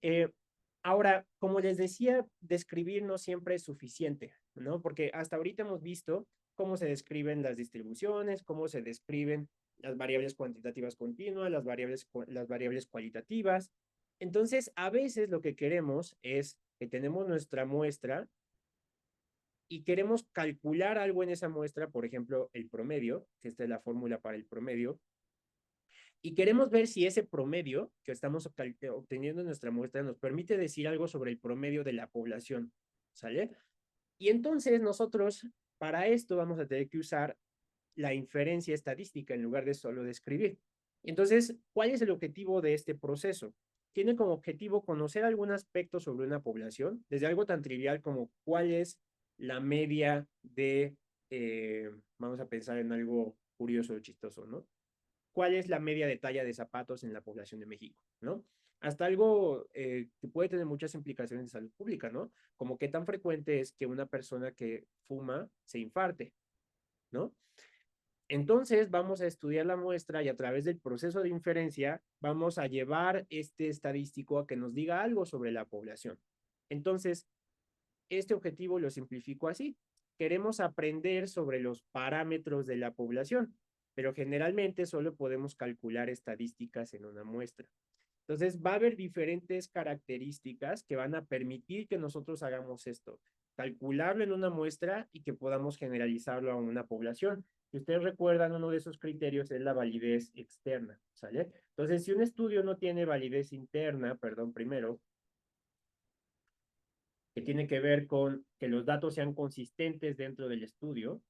Eh, Ahora, como les decía, describir no siempre es suficiente, ¿no? Porque hasta ahorita hemos visto cómo se describen las distribuciones, cómo se describen las variables cuantitativas continuas, las variables cualitativas. Entonces, a veces lo que queremos es que tenemos nuestra muestra y queremos calcular algo en esa muestra, por ejemplo, el promedio, que esta es la fórmula para el promedio, y queremos ver si ese promedio que estamos obteniendo en nuestra muestra nos permite decir algo sobre el promedio de la población, ¿sale? Y entonces nosotros, para esto, vamos a tener que usar la inferencia estadística en lugar de solo describir. Entonces, ¿cuál es el objetivo de este proceso? Tiene como objetivo conocer algún aspecto sobre una población, desde algo tan trivial como cuál es la media de, vamos a pensar en algo curioso o chistoso, ¿no? ¿Cuál es la media de talla de zapatos en la población de México, ¿no? Hasta algo que puede tener muchas implicaciones de salud pública, ¿no? Como qué tan frecuente es que una persona que fuma se infarte, ¿no? Entonces vamos a estudiar la muestra y a través del proceso de inferencia vamos a llevar este estadístico a que nos diga algo sobre la población. Entonces, este objetivo lo simplifico así. Queremos aprender sobre los parámetros de la población, pero generalmente solo podemos calcular estadísticas en una muestra. Entonces, va a haber diferentes características que van a permitir que nosotros hagamos esto, calcularlo en una muestra y que podamos generalizarlo a una población. Si ustedes recuerdan, uno de esos criterios es la validez externa, ¿sale? Entonces, si un estudio no tiene validez interna, perdón, primero, que tiene que ver con que los datos sean consistentes dentro del estudio,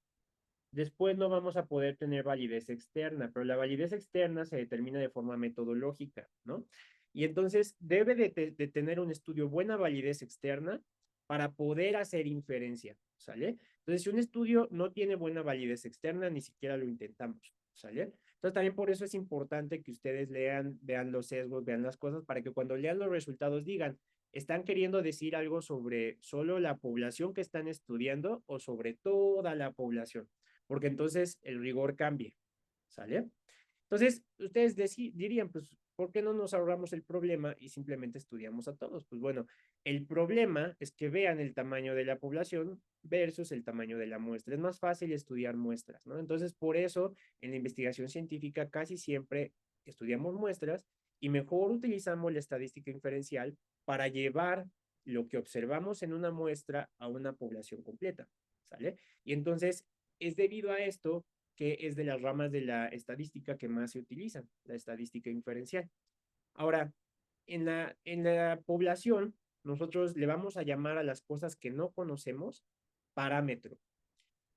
después no vamos a poder tener validez externa, pero la validez externa se determina de forma metodológica, ¿no? Y entonces debe de tener un estudio buena validez externa para poder hacer inferencia, ¿sale? Entonces, si un estudio no tiene buena validez externa, ni siquiera lo intentamos, ¿sale? Entonces, también por eso es importante que ustedes lean, vean los sesgos, vean las cosas, para que cuando lean los resultados digan, ¿están queriendo decir algo sobre solo la población que están estudiando o sobre toda la población? Porque entonces el rigor cambia, ¿sale? Entonces, ustedes dirían, pues, ¿por qué no nos ahorramos el problema y simplemente estudiamos a todos? Pues bueno, el problema es que vean el tamaño de la población versus el tamaño de la muestra. Es más fácil estudiar muestras, ¿no? Entonces, por eso, en la investigación científica casi siempre estudiamos muestras y mejor utilizamos la estadística inferencial para llevar lo que observamos en una muestra a una población completa, ¿sale? Y entonces, es debido a esto que es de las ramas de la estadística que más se utilizan, la estadística inferencial. Ahora, en la población, nosotros le vamos a llamar a las cosas que no conocemos parámetro.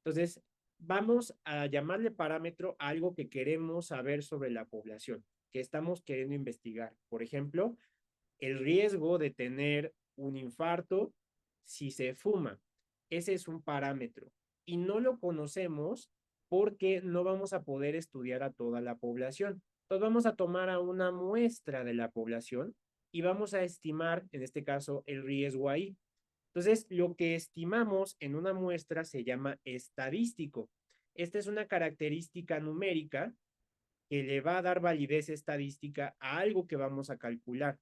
Entonces, vamos a llamarle parámetro a algo que queremos saber sobre la población, que estamos queriendo investigar. Por ejemplo, el riesgo de tener un infarto si se fuma. Ese es un parámetro y no lo conocemos porque no vamos a poder estudiar a toda la población. Entonces vamos a tomar a una muestra de la población y vamos a estimar, en este caso, el riesgo ahí. Entonces, lo que estimamos en una muestra se llama estadístico. Esta es una característica numérica que le va a dar validez estadística a algo que vamos a calcular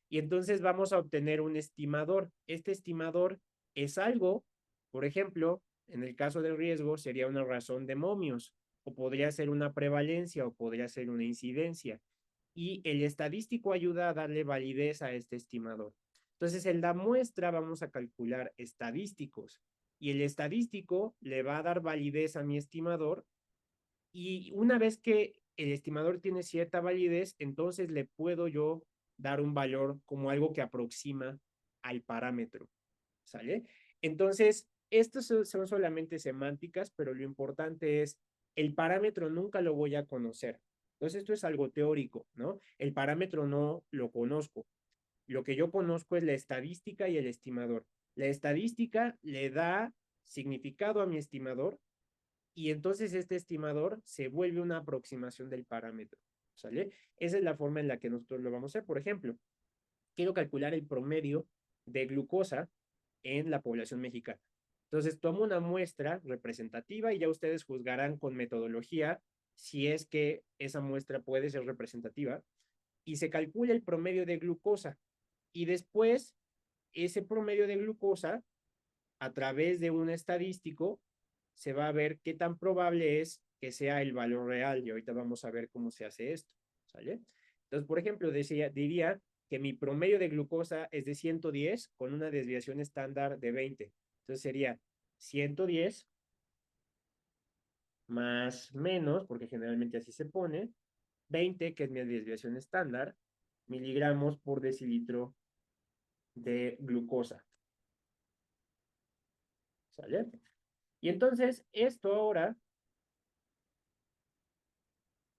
y entonces vamos a obtener un estimador. Este estimador es algo, por ejemplo, en el caso del riesgo sería una razón de momios, o podría ser una prevalencia, o podría ser una incidencia. Y el estadístico ayuda a darle validez a este estimador. Entonces, en la muestra vamos a calcular estadísticos y el estadístico le va a dar validez a mi estimador y una vez que el estimador tiene cierta validez, entonces le puedo yo dar un valor como algo que aproxima al parámetro, ¿sale? Entonces, estos son solamente semánticas, pero lo importante es, el parámetro nunca lo voy a conocer. Entonces, esto es algo teórico, ¿no? El parámetro no lo conozco. Lo que yo conozco es la estadística y el estimador. La estadística le da significado a mi estimador y entonces este estimador se vuelve una aproximación del parámetro, ¿sale? Esa es la forma en la que nosotros lo vamos a hacer. Por ejemplo, quiero calcular el promedio de glucosa en la población mexicana. Entonces, tomo una muestra representativa y ya ustedes juzgarán con metodología si es que esa muestra puede ser representativa y se calcula el promedio de glucosa. Y después, ese promedio de glucosa, a través de un estadístico, se va a ver qué tan probable es que sea el valor real. Y ahorita vamos a ver cómo se hace esto, ¿sale? Entonces, por ejemplo, diría que mi promedio de glucosa es de 110 con una desviación estándar de 20. Entonces sería 110 más menos, porque generalmente así se pone, 20, que es mi desviación estándar, miligramos por decilitro de glucosa. ¿Sale? Y entonces, esto ahora,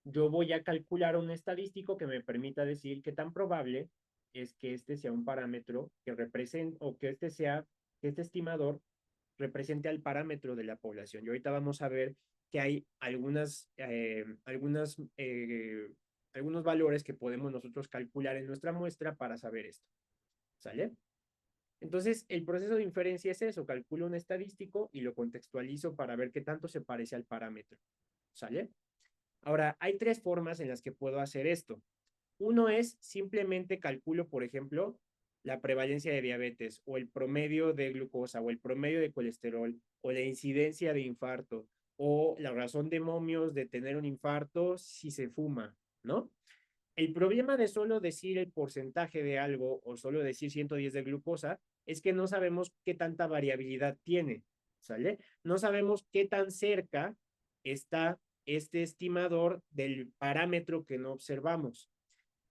yo voy a calcular un estadístico que me permita decir qué tan probable es que este sea un parámetro que represente, o que este estimador represente al parámetro de la población. Y ahorita vamos a ver que hay algunos valores que podemos nosotros calcular en nuestra muestra para saber esto. ¿Sale? Entonces, el proceso de inferencia es eso, calculo un estadístico y lo contextualizo para ver qué tanto se parece al parámetro. ¿Sale? Ahora, hay tres formas en las que puedo hacer esto. Uno es simplemente calculo, por ejemplo, la prevalencia de diabetes o el promedio de glucosa o el promedio de colesterol o la incidencia de infarto o la razón de momios de tener un infarto si se fuma, ¿no? El problema de solo decir el porcentaje de algo o solo decir 110 de glucosa es que no sabemos qué tanta variabilidad tiene, ¿sale? No sabemos qué tan cerca está este estimador del parámetro que no observamos.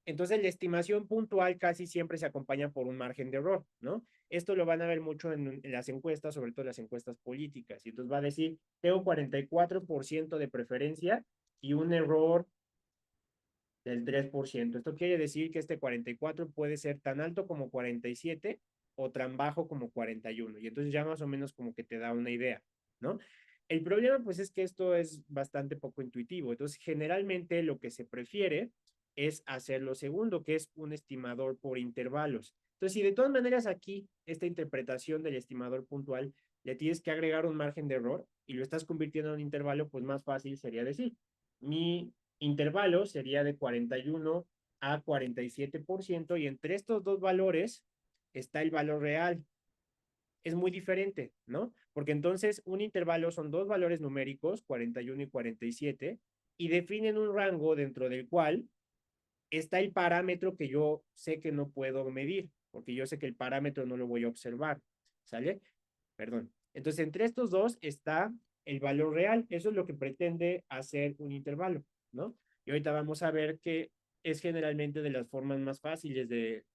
Entonces, la estimación puntual casi siempre se acompaña por un margen de error, ¿no? Esto lo van a ver mucho en las encuestas, sobre todo las encuestas políticas. Y entonces va a decir, tengo 44% de preferencia y un error del 3%. Esto quiere decir que este 44 puede ser tan alto como 47 o tan bajo como 41. Y entonces ya más o menos como que te da una idea, ¿no? El problema pues es que esto es bastante poco intuitivo. Entonces generalmente lo que se prefiere es hacer lo segundo, que es un estimador por intervalos. Entonces, si de todas maneras aquí esta interpretación del estimador puntual le tienes que agregar un margen de error y lo estás convirtiendo en un intervalo, pues más fácil sería decir, mi intervalo sería de 41 a 47% y entre estos dos valores está el valor real. Es muy diferente, ¿no? Porque entonces un intervalo son dos valores numéricos, 41 y 47, y definen un rango dentro del cual está el parámetro que yo sé que no puedo medir, porque yo sé que el parámetro no lo voy a observar, ¿sale? Perdón. Entonces, entre estos dos está el valor real. Eso es lo que pretende hacer un intervalo, ¿no? Y ahorita vamos a ver que es generalmente de las formas más fáciles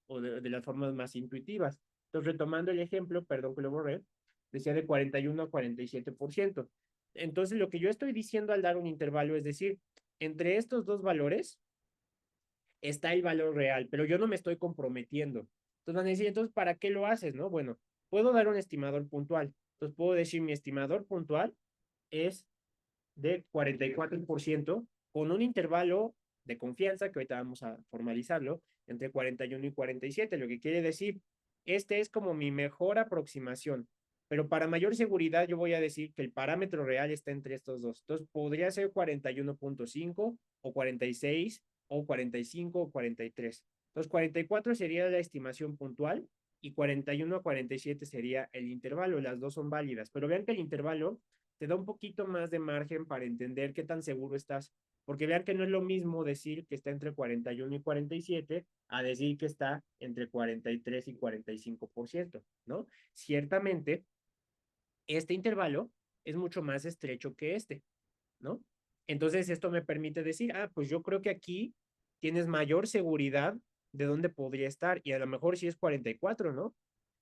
o de las formas más intuitivas. Entonces, retomando el ejemplo, perdón que lo borré, decía de 41 a 47%. Entonces, lo que yo estoy diciendo al dar un intervalo es decir, entre estos dos valores está el valor real, pero yo no me estoy comprometiendo. Entonces van a decir, entonces, ¿para qué lo haces? ¿No? Bueno, puedo dar un estimador puntual. Entonces puedo decir, mi estimador puntual es de 44% con un intervalo de confianza, que ahorita vamos a formalizarlo, entre 41 y 47, lo que quiere decir, este es como mi mejor aproximación, pero para mayor seguridad yo voy a decir que el parámetro real está entre estos dos. Entonces podría ser 41.5 o 46 o 45 o 43. Entonces 44 sería la estimación puntual y 41 a 47 sería el intervalo. Las dos son válidas, pero vean que el intervalo te da un poquito más de margen para entender qué tan seguro estás, porque vean que no es lo mismo decir que está entre 41 y 47 a decir que está entre 43 y 45%, ¿no? Ciertamente, este intervalo es mucho más estrecho que este, ¿no? Entonces, esto me permite decir, pues yo creo que aquí tienes mayor seguridad de dónde podría estar, y a lo mejor sí es 44, ¿no?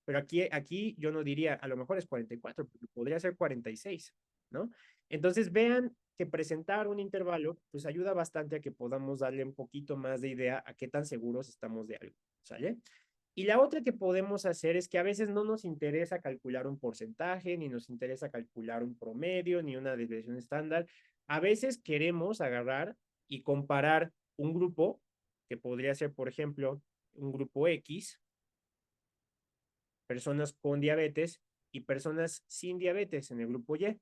Pero aquí yo no diría, a lo mejor es 44, podría ser 46, ¿no? Entonces vean que presentar un intervalo, pues ayuda bastante a que podamos darle un poquito más de idea a qué tan seguros estamos de algo, ¿sale? Y la otra que podemos hacer es que a veces no nos interesa calcular un porcentaje, ni nos interesa calcular un promedio, ni una desviación estándar. A veces queremos agarrar y comparar un grupo, que podría ser, por ejemplo, un grupo X, personas con diabetes y personas sin diabetes en el grupo Y.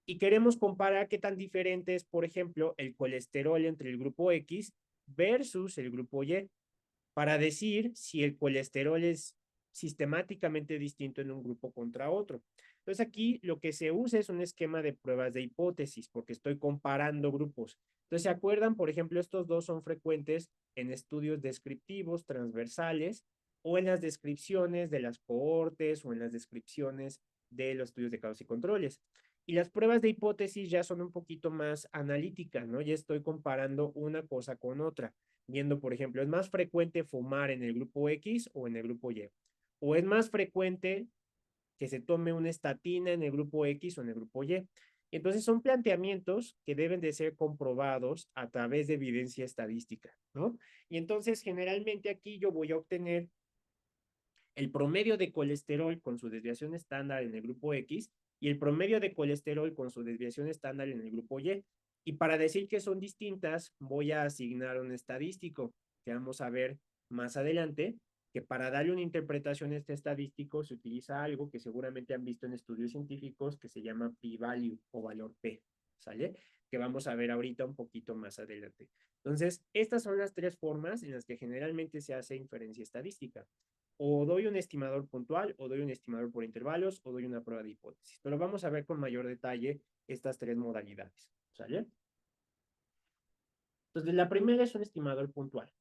Y queremos comparar qué tan diferente es, por ejemplo, el colesterol entre el grupo X versus el grupo Y, para decir si el colesterol es sistemáticamente distinto en un grupo contra otro. Entonces aquí lo que se usa es un esquema de pruebas de hipótesis, porque estoy comparando grupos. Entonces, ¿se acuerdan? Por ejemplo, estos dos son frecuentes en estudios descriptivos transversales o en las descripciones de las cohortes o en las descripciones de los estudios de causas y controles. Y las pruebas de hipótesis ya son un poquito más analíticas, ¿no? Ya estoy comparando una cosa con otra, viendo, por ejemplo, ¿es más frecuente fumar en el grupo X o en el grupo Y? ¿O es más frecuente que se tome una estatina en el grupo X o en el grupo Y? Entonces son planteamientos que deben de ser comprobados a través de evidencia estadística, ¿no? Y entonces generalmente aquí yo voy a obtener el promedio de colesterol con su desviación estándar en el grupo X y el promedio de colesterol con su desviación estándar en el grupo Y. Y para decir que son distintas, voy a asignar un estadístico, que vamos a ver más adelante, que para darle una interpretación a este estadístico se utiliza algo que seguramente han visto en estudios científicos que se llama p-value o valor P, ¿sale? Que vamos a ver ahorita un poquito más adelante. Entonces, estas son las tres formas en las que generalmente se hace inferencia estadística. O doy un estimador puntual, o doy un estimador por intervalos, o doy una prueba de hipótesis. Pero vamos a ver con mayor detalle estas tres modalidades, ¿sale? Entonces, la primera es un estimador puntual.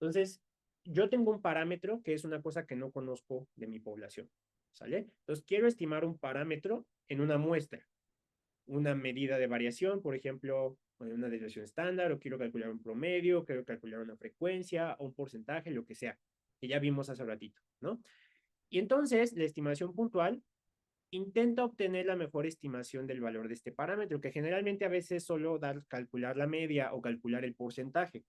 Entonces, yo tengo un parámetro que es una cosa que no conozco de mi población, ¿sale? Entonces, quiero estimar un parámetro en una muestra, una medida de variación, por ejemplo, una desviación estándar, o quiero calcular un promedio, quiero calcular una frecuencia, o un porcentaje, lo que sea, que ya vimos hace ratito, ¿no? Y entonces, la estimación puntual intenta obtener la mejor estimación del valor de este parámetro, que generalmente a veces solo dar, calcular la media o calcular el porcentaje.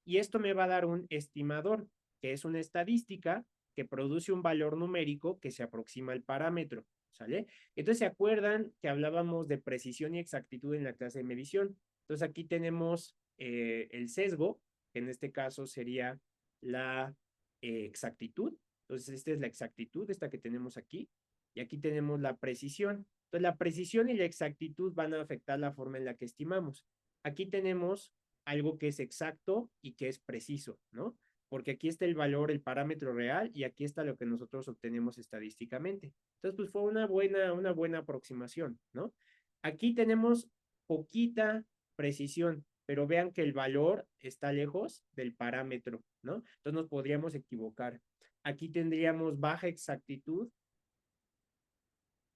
Y esto me va a dar un estimador, que es una estadística que produce un valor numérico que se aproxima al parámetro, ¿sale? Entonces, ¿se acuerdan que hablábamos de precisión y exactitud en la clase de medición? Entonces, aquí tenemos el sesgo, que en este caso sería la exactitud. Entonces, esta es la exactitud, esta que tenemos aquí, y aquí tenemos la precisión. Entonces, la precisión y la exactitud van a afectar la forma en la que estimamos. Aquí tenemos algo que es exacto y que es preciso, ¿no? Porque aquí está el valor, el parámetro real, y aquí está lo que nosotros obtenemos estadísticamente. Entonces, pues fue una buena aproximación, ¿no? Aquí tenemos poquita precisión, pero vean que el valor está lejos del parámetro, ¿no? Entonces nos podríamos equivocar. Aquí tendríamos baja exactitud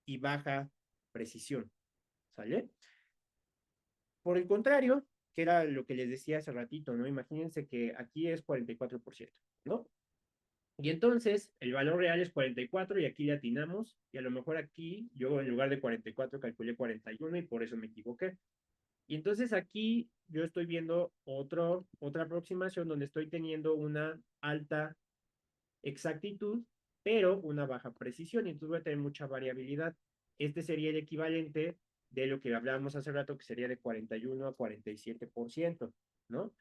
y baja precisión, ¿sale? Por el contrario, que era lo que les decía hace ratito, ¿no? Imagínense que aquí es 44%, ¿no? Y entonces el valor real es 44 y aquí le atinamos y a lo mejor aquí yo en lugar de 44 calculé 41 y por eso me equivoqué. Y entonces aquí yo estoy viendo otra aproximación donde estoy teniendo una alta exactitud, pero una baja precisión y entonces voy a tener mucha variabilidad. Este sería el equivalente de lo que hablábamos hace rato, que sería de 41 a 47%, ¿no?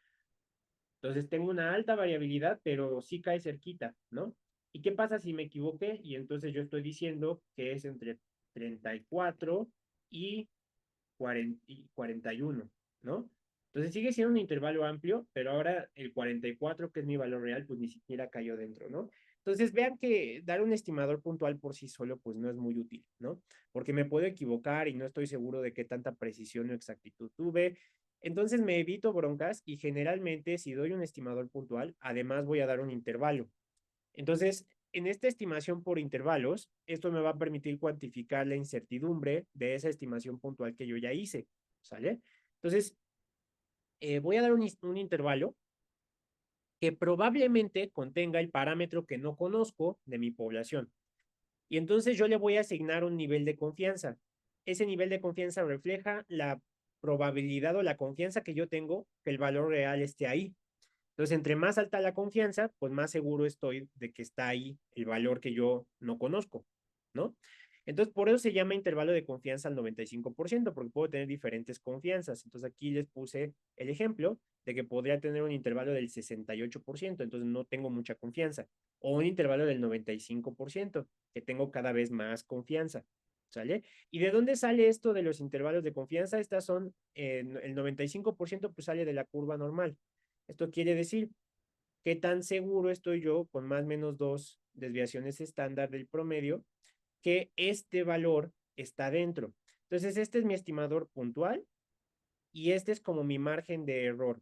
Entonces tengo una alta variabilidad, pero sí cae cerquita, ¿no? ¿Y qué pasa si me equivoqué? Y entonces yo estoy diciendo que es entre 34 y 41, ¿no? Entonces sigue siendo un intervalo amplio, pero ahora el 44, que es mi valor real, pues ni siquiera cayó dentro, ¿no? Entonces vean que dar un estimador puntual por sí solo, pues no es muy útil, ¿no? Porque me puedo equivocar y no estoy seguro de qué tanta precisión o exactitud tuve. Entonces me evito broncas y generalmente si doy un estimador puntual, además voy a dar un intervalo. Entonces, en esta estimación por intervalos, esto me va a permitir cuantificar la incertidumbre de esa estimación puntual que yo ya hice, ¿sale? Entonces, voy a dar un intervalo que probablemente contenga el parámetro que no conozco de mi población. Y entonces yo le voy a asignar un nivel de confianza. Ese nivel de confianza refleja la probabilidad o la confianza que yo tengo que el valor real esté ahí. Entonces, entre más alta la confianza, pues más seguro estoy de que está ahí el valor que yo no conozco, ¿no? Entonces, por eso se llama intervalo de confianza al 95%, porque puedo tener diferentes confianzas. Entonces, aquí les puse el ejemplo de que podría tener un intervalo del 68%, entonces no tengo mucha confianza, o un intervalo del 95%, que tengo cada vez más confianza, ¿sale? ¿Y de dónde sale esto de los intervalos de confianza? Estas son, el 95% pues sale de la curva normal. Esto quiere decir qué tan seguro estoy yo con más o menos dos desviaciones estándar del promedio que este valor está dentro. Entonces, este es mi estimador puntual y este es como mi margen de error.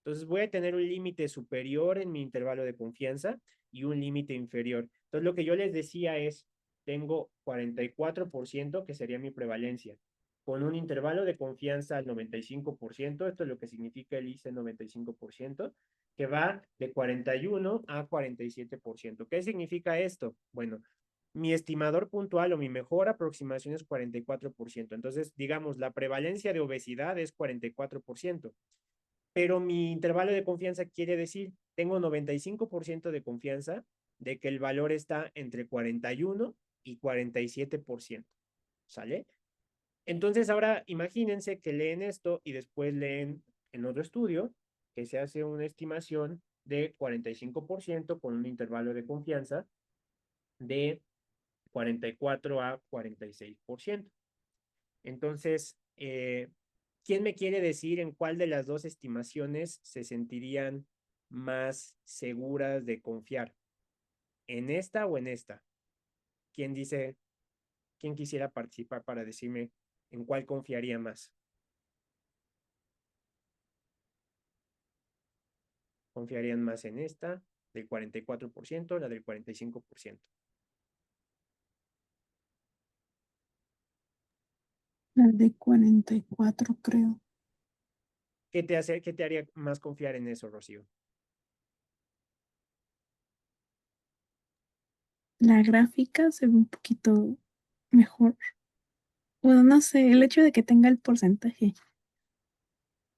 Entonces, voy a tener un límite superior en mi intervalo de confianza y un límite inferior. Entonces, lo que yo les decía es, tengo 44%, que sería mi prevalencia, con un intervalo de confianza al 95%, esto es lo que significa el IC 95%, que va de 41 a 47%. ¿Qué significa esto? Bueno, mi estimador puntual o mi mejor aproximación es 44%. Entonces, digamos, la prevalencia de obesidad es 44%, pero mi intervalo de confianza quiere decir, tengo 95% de confianza de que el valor está entre 41 y 47%, ¿sale? Entonces ahora imagínense que leen esto y después leen en otro estudio que se hace una estimación de 45% con un intervalo de confianza de 44 a 46%. Entonces, ¿quién me quiere decir en cuál de las dos estimaciones se sentirían más seguras de confiar? ¿En esta o en esta? ¿Quién dice, quién quisiera participar para decirme en cuál confiaría más? ¿Confiarían más en esta del 44%, la del 45%? La de 44, creo. Qué te haría más confiar en eso, Rocío? La gráfica se ve un poquito mejor. Bueno, no sé, el hecho de que tenga el porcentaje.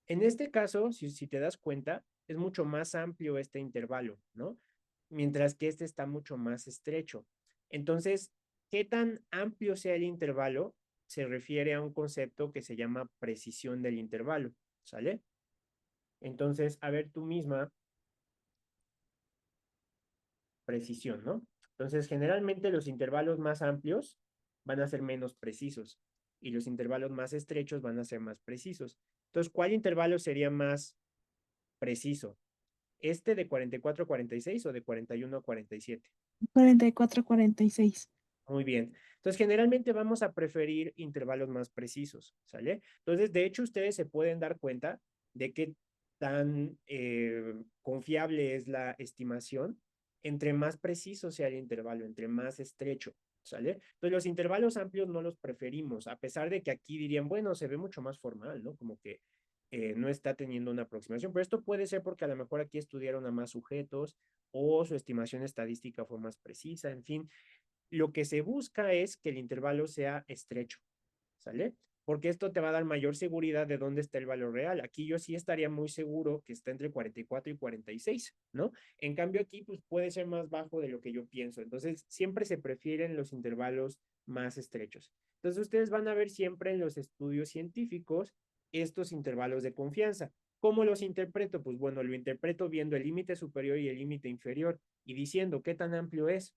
En este caso, si te das cuenta, es mucho más amplio este intervalo, ¿no? Mientras que este está mucho más estrecho. Entonces, ¿qué tan amplio sea el intervalo? Se refiere a un concepto que se llama precisión del intervalo, ¿sale? Entonces, a ver tú misma, precisión, ¿no? Entonces, generalmente los intervalos más amplios van a ser menos precisos y los intervalos más estrechos van a ser más precisos. Entonces, ¿cuál intervalo sería más preciso? ¿Este de 44 a 46 o de 41 a 47? 44, 46. Muy bien. Entonces, generalmente vamos a preferir intervalos más precisos, ¿sale? Entonces, de hecho, ustedes se pueden dar cuenta de qué tan confiable es la estimación entre más preciso sea el intervalo, entre más estrecho, ¿sale? Entonces, los intervalos amplios no los preferimos, a pesar de que aquí dirían, bueno, se ve mucho más formal, ¿no? Como que no está teniendo una aproximación, pero esto puede ser porque a lo mejor aquí estudiaron a más sujetos o su estimación estadística fue más precisa, en fin, lo que se busca es que el intervalo sea estrecho, ¿sale? Porque esto te va a dar mayor seguridad de dónde está el valor real. Aquí yo sí estaría muy seguro que está entre 44 y 46, ¿no? En cambio aquí pues puede ser más bajo de lo que yo pienso. Entonces siempre se prefieren los intervalos más estrechos. Entonces ustedes van a ver siempre en los estudios científicos estos intervalos de confianza. ¿Cómo los interpreto? Pues bueno, lo interpreto viendo el límite superior y el límite inferior y diciendo qué tan amplio es.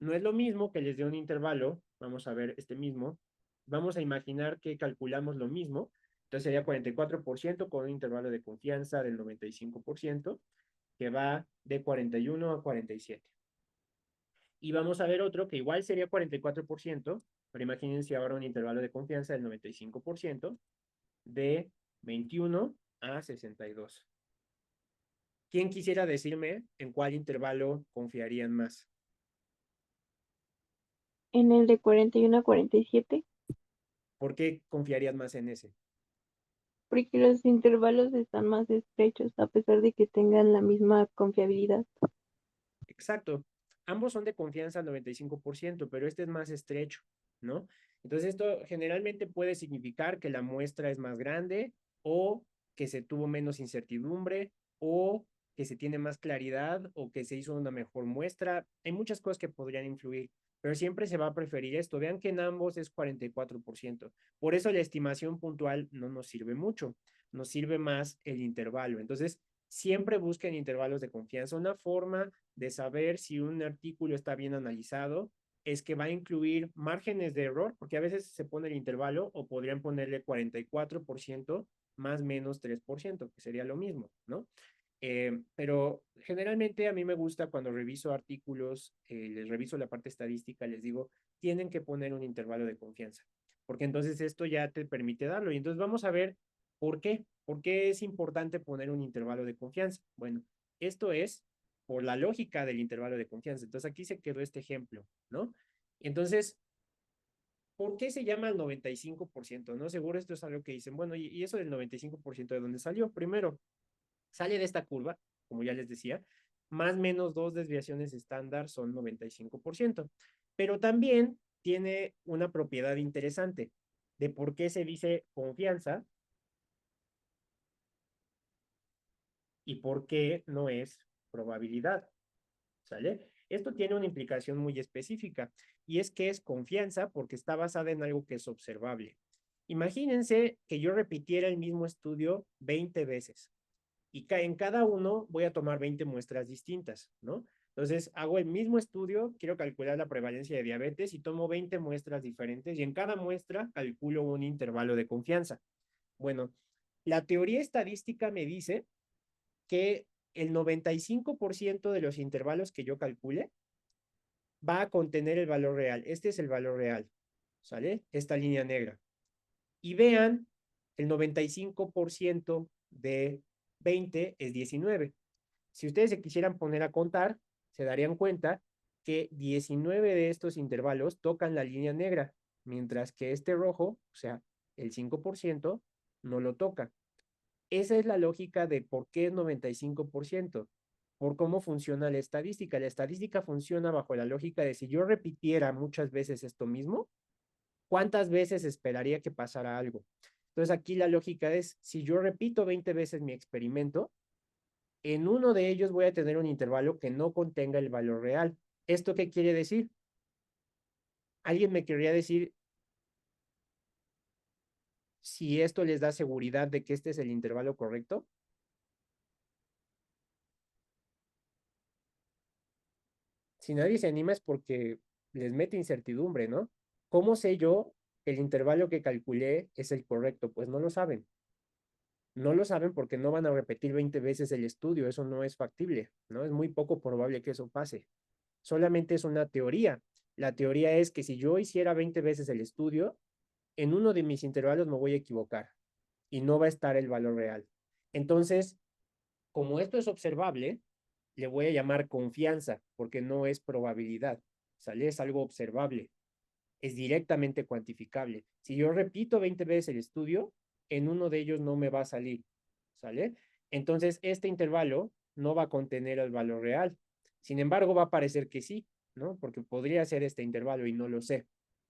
No es lo mismo que les dé un intervalo, vamos a ver este mismo, vamos a imaginar que calculamos lo mismo, entonces sería 44% con un intervalo de confianza del 95%, que va de 41 a 47. Y vamos a ver otro que igual sería 44%, pero imagínense ahora un intervalo de confianza del 95% de 21 a 62. ¿Quién quisiera decirme en cuál intervalo confiarían más? En el de 41 a 47, ¿Por qué confiarían más en ese? porque los intervalos están más estrechos a pesar de que tengan la misma confiabilidad. Exacto. Ambos son de confianza al 95%, pero este es más estrecho, ¿no? Entonces esto generalmente puede significar que la muestra es más grande o que se tuvo menos incertidumbre o que se tiene más claridad o que se hizo una mejor muestra. Hay muchas cosas que podrían influir, pero siempre se va a preferir esto. Vean que en ambos es 44%. Por eso la estimación puntual no nos sirve mucho, nos sirve más el intervalo. Entonces, siempre busquen intervalos de confianza. Una forma de saber si un artículo está bien analizado es que va a incluir márgenes de error, porque a veces se pone el intervalo o podrían ponerle 44% más menos 3%, que sería lo mismo, ¿no? Pero generalmente a mí me gusta cuando reviso artículos, les reviso la parte estadística, les digo, tienen que poner un intervalo de confianza, porque entonces esto ya te permite darlo. Y entonces vamos a ver por qué. ¿Por qué es importante poner un intervalo de confianza? Bueno, esto es por la lógica del intervalo de confianza. Entonces aquí se quedó este ejemplo, ¿no? Entonces, ¿por qué se llama el 95%? ¿No? Seguro esto es algo que dicen, bueno, ¿y eso del 95% de dónde salió? Primero, sale de esta curva, como ya les decía, más o menos dos desviaciones estándar son 95%. Pero también tiene una propiedad interesante de por qué se dice confianza y por qué no es probabilidad. ¿Sale? Esto tiene una implicación muy específica y es que es confianza porque está basada en algo que es observable. Imagínense que yo repitiera el mismo estudio 20 veces y en cada uno voy a tomar 20 muestras distintas, ¿no? Entonces hago el mismo estudio, quiero calcular la prevalencia de diabetes y tomo 20 muestras diferentes y en cada muestra calculo un intervalo de confianza. Bueno, la teoría estadística me dice que el 95% de los intervalos que yo calcule va a contener el valor real. Este es el valor real, ¿sale? Esta línea negra. Y vean, el 95% de 20 es 19. Si ustedes se quisieran poner a contar, se darían cuenta que 19 de estos intervalos tocan la línea negra, mientras que este rojo, o sea, el 5%, no lo toca. Esa es la lógica de por qué es 95%, por cómo funciona la estadística. La estadística funciona bajo la lógica de si yo repitiera muchas veces esto mismo, ¿cuántas veces esperaría que pasara algo? Entonces aquí la lógica es, si yo repito 20 veces mi experimento, en uno de ellos voy a tener un intervalo que no contenga el valor real. ¿Esto qué quiere decir? ¿Alguien me querría decir si esto les da seguridad de que este es el intervalo correcto? Si nadie se anima es porque les mete incertidumbre, ¿no? ¿Cómo sé yo que el intervalo que calculé es el correcto? Pues no lo saben. No lo saben porque no van a repetir 20 veces el estudio, eso no es factible, ¿no? Es muy poco probable que eso pase. Solamente es una teoría. La teoría es que si yo hiciera 20 veces el estudio, en uno de mis intervalos me voy a equivocar y no va a estar el valor real. Entonces, como esto es observable, le voy a llamar confianza porque no es probabilidad, ¿sale? Es algo observable, es directamente cuantificable. Si yo repito 20 veces el estudio, en uno de ellos no me va a salir, ¿sale? Entonces, este intervalo no va a contener el valor real. Sin embargo, va a parecer que sí, ¿no? Porque podría ser este intervalo y no lo sé,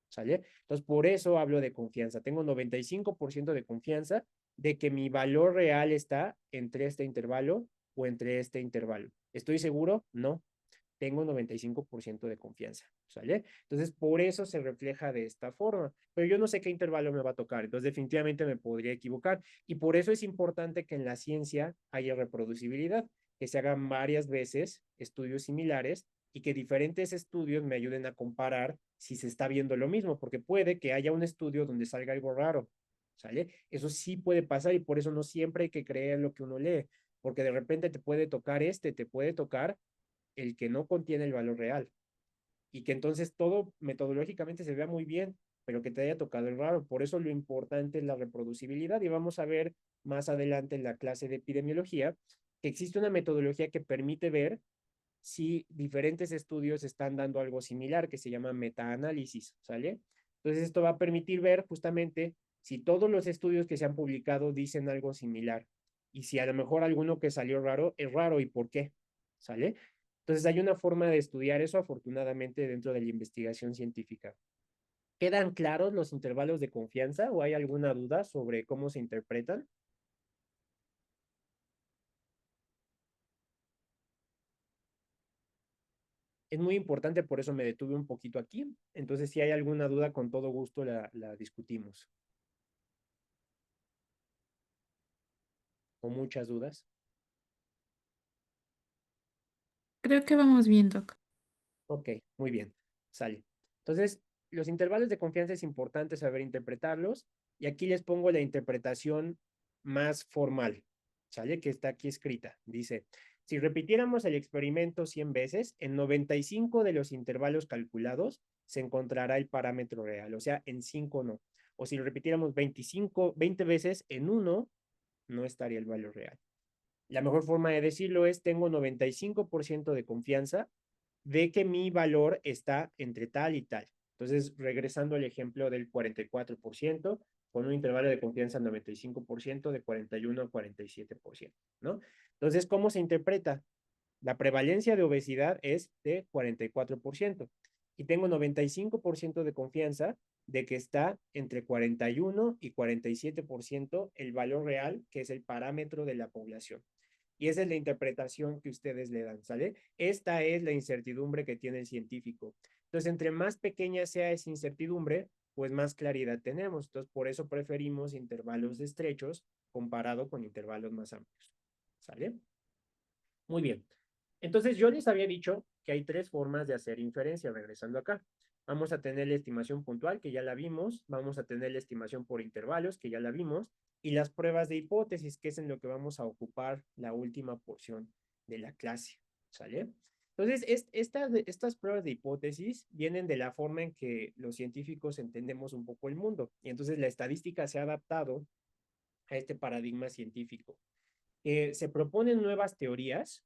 ¿sale? Entonces, por eso hablo de confianza. Tengo 95% de confianza de que mi valor real está entre este intervalo o entre este intervalo. ¿Estoy seguro? No. Tengo 95% de confianza, ¿sale? Entonces, por eso se refleja de esta forma. Pero yo no sé qué intervalo me va a tocar, entonces definitivamente me podría equivocar. Y por eso es importante que en la ciencia haya reproducibilidad, que se hagan varias veces estudios similares y que diferentes estudios me ayuden a comparar si se está viendo lo mismo, porque puede que haya un estudio donde salga algo raro, ¿sale? Eso sí puede pasar y por eso no siempre hay que creer lo que uno lee, porque de repente te puede tocar te puede tocar el que no contiene el valor real y que entonces todo metodológicamente se vea muy bien, pero que te haya tocado el raro. Por eso lo importante es la reproducibilidad y vamos a ver más adelante en la clase de epidemiología que existe una metodología que permite ver si diferentes estudios están dando algo similar, que se llama metaanálisis, ¿sale? Entonces esto va a permitir ver justamente si todos los estudios que se han publicado dicen algo similar y si a lo mejor alguno que salió raro es raro y por qué, ¿sale? Entonces hay una forma de estudiar eso afortunadamente dentro de la investigación científica. ¿Quedan claros los intervalos de confianza o hay alguna duda sobre cómo se interpretan? Es muy importante, por eso me detuve un poquito aquí. Entonces, si hay alguna duda, con todo gusto la discutimos. ¿O muchas dudas? Creo que vamos bien, Doc. Ok, muy bien. Sale. Entonces, los intervalos de confianza es importante saber interpretarlos. Y aquí les pongo la interpretación más formal, ¿sale? Que está aquí escrita. Dice, si repitiéramos el experimento 100 veces, en 95 de los intervalos calculados se encontrará el parámetro real, o sea, en 5 no. O si lo repitiéramos 20 veces, en uno no estaría el valor real. La mejor forma de decirlo es, tengo 95% de confianza de que mi valor está entre tal y tal. Entonces, regresando al ejemplo del 44%, con un intervalo de confianza 95%, de 41 a 47%, ¿no? Entonces, ¿cómo se interpreta? La prevalencia de obesidad es de 44% y tengo 95% de confianza de que está entre 41 y 47% el valor real, que es el parámetro de la población. Y esa es la interpretación que ustedes le dan, ¿sale? Esta es la incertidumbre que tiene el científico. Entonces, entre más pequeña sea esa incertidumbre, pues más claridad tenemos. Entonces, por eso preferimos intervalos estrechos comparado con intervalos más amplios, ¿sale? Muy bien. Entonces, yo les había dicho que hay tres formas de hacer inferencia, regresando acá. Vamos a tener la estimación puntual, que ya la vimos, vamos a tener la estimación por intervalos, que ya la vimos, y las pruebas de hipótesis, que es en lo que vamos a ocupar la última porción de la clase, ¿sale? Entonces, estas pruebas de hipótesis vienen de la forma en que los científicos entendemos un poco el mundo, y entonces la estadística se ha adaptado a este paradigma científico. Se proponen nuevas teorías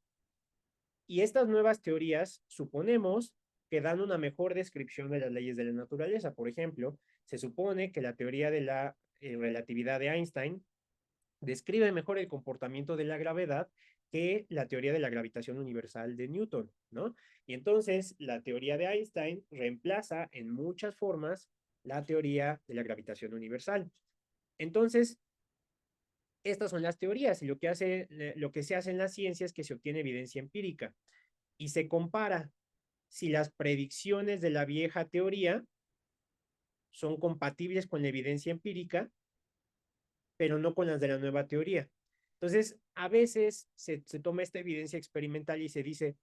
y estas nuevas teorías suponemos que dan una mejor descripción de las leyes de la naturaleza. Por ejemplo, se supone que la teoría de la relatividad de Einstein describe mejor el comportamiento de la gravedad que la teoría de la gravitación universal de Newton, ¿no? Y entonces la teoría de Einstein reemplaza en muchas formas la teoría de la gravitación universal. Entonces, estas son las teorías y lo que se hace en la ciencia es que se obtiene evidencia empírica y se compara si las predicciones de la vieja teoría son compatibles con la evidencia empírica, pero no con las de la nueva teoría. Entonces, a veces se toma esta evidencia experimental y se dice,